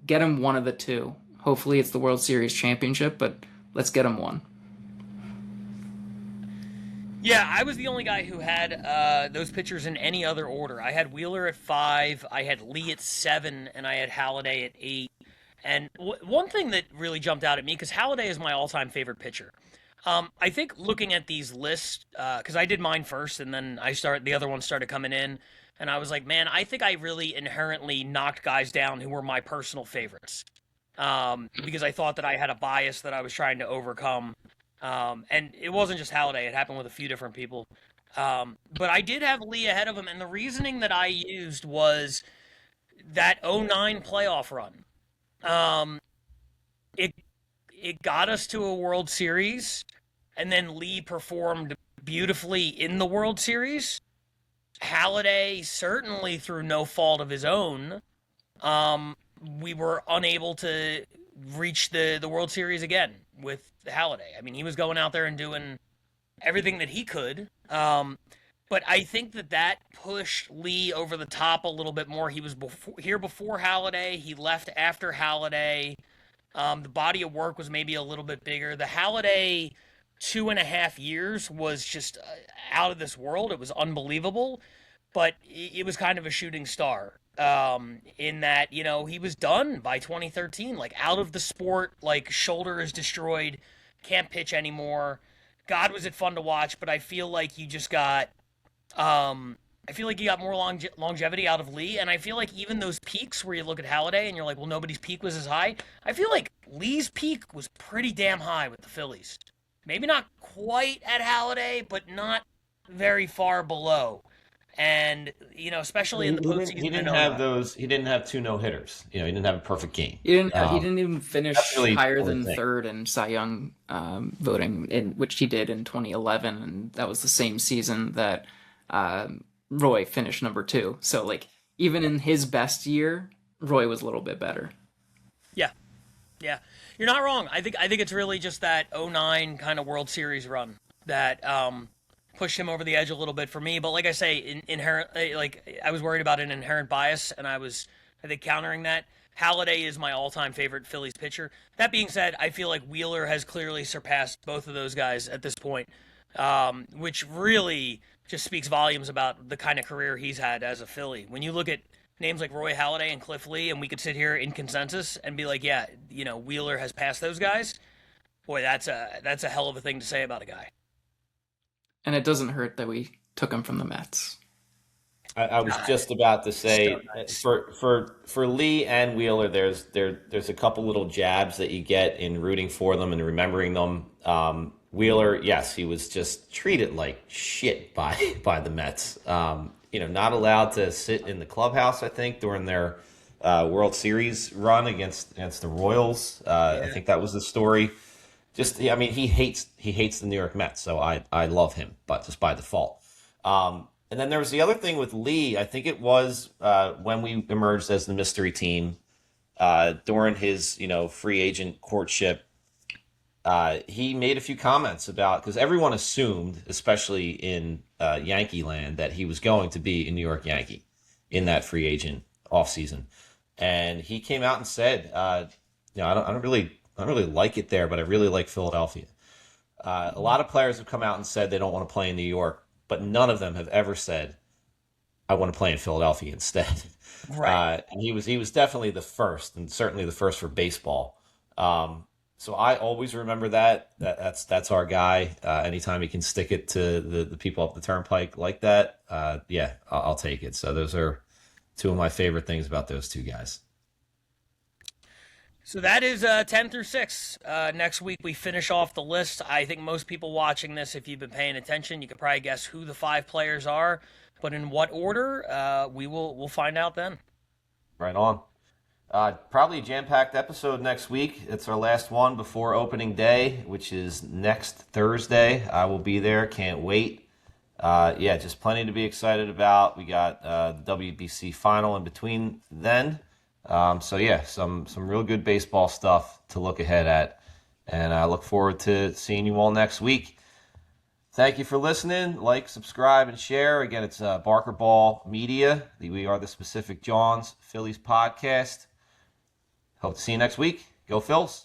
get him one of the two. Hopefully it's the World Series championship, but let's get him one. Yeah, I was the only guy who had those pitchers in any other order. I had Wheeler at 5, I had Lee at 7, and I had Halladay at 8. And one thing that really jumped out at me, because Halladay is my all-time favorite pitcher, I think looking at these lists, because I did mine first, and then the other ones started coming in, and I was like, man, I think I really inherently knocked guys down who were my personal favorites, because I thought that I had a bias that I was trying to overcome, and it wasn't just Halliday; it happened with a few different people. But I did have Lee ahead of him, and the reasoning that I used was that '09 playoff run. Um, it it got us to a World Series, and then Lee performed beautifully in the World Series. Halliday, certainly through no fault of his own, we were unable to reach the World Series again with Halliday. I mean, he was going out there and doing everything that he could. But I think that pushed Lee over the top a little bit more. He was here before Halliday. He left after Halliday. The body of work was maybe a little bit bigger. The Halliday 2.5 years was just out of this world. It was unbelievable, but it was kind of a shooting star in that, he was done by 2013, like out of the sport, like shoulder is destroyed, can't pitch anymore. God, was it fun to watch, but I feel like you just got I feel like you got more longevity out of Lee, and I feel like even those peaks where you look at Halliday and you're like, well, nobody's peak was as high. I feel like Lee's peak was pretty damn high with the Phillies. Maybe not quite at Halliday, but not very far below. And especially in the postseason, he didn't have those. He didn't have 2 no-hitters. He didn't have a perfect game. He didn't even finish really higher than third in Cy Young voting, which he did in 2011, and that was the same season that Roy finished number 2. So like even in his best year, Roy was a little bit better. Yeah, you're not wrong. I think it's really just that '09 kind of World Series run that pushed him over the edge a little bit for me. But like I say, inherent, like I was worried about an inherent bias, and I think countering that. Halliday is my all-time favorite Phillies pitcher. That being said, I feel like Wheeler has clearly surpassed both of those guys at this point, which really just speaks volumes about the kind of career he's had as a Philly. When you look at names like Roy Halladay and Cliff Lee, and we could sit here in consensus and be like, yeah, Wheeler has passed those guys. Boy, that's a hell of a thing to say about a guy. And it doesn't hurt that we took him from the Mets. I was just about to say, nice. for Lee and Wheeler, there's a couple little jabs that you get in rooting for them and remembering them. Wheeler, yes, he was just treated like shit by the Mets. Not allowed to sit in the clubhouse, I think, during their World Series run against the Royals. I think that was the story. He hates the New York Mets, so I love him, but just by default. And then there was the other thing with Lee. I think it was when we emerged as the mystery team during his free agent courtship. He made a few comments about, because everyone assumed, especially in Yankee land, that he was going to be a New York Yankee in that free agent offseason. And he came out and said, I don't really like it there, but I really like Philadelphia. A lot of players have come out and said they don't want to play in New York, but none of them have ever said, I want to play in Philadelphia instead. Right. And he was definitely the first, and certainly the first for baseball. So I always remember that's our guy. Anytime he can stick it to the people up the turnpike like that, I'll take it. So those are 2 of my favorite things about those 2 guys. So that is 10 through 6. Next week we finish off the list. I think most people watching this, if you've been paying attention, you could probably guess who the 5 players are, but in what order, we'll find out then. Right on. Probably a jam-packed episode next week. It's our last one before opening day, which is next Thursday. I will be there. Can't wait. Just plenty to be excited about. We got the WBC final in between then. Some real good baseball stuff to look ahead at. And I look forward to seeing you all next week. Thank you for listening. Like, subscribe, and share. Again, it's Barker Ball Media. We are the Specific Jawns Phillies podcast. Hope to see you next week. Go Phils.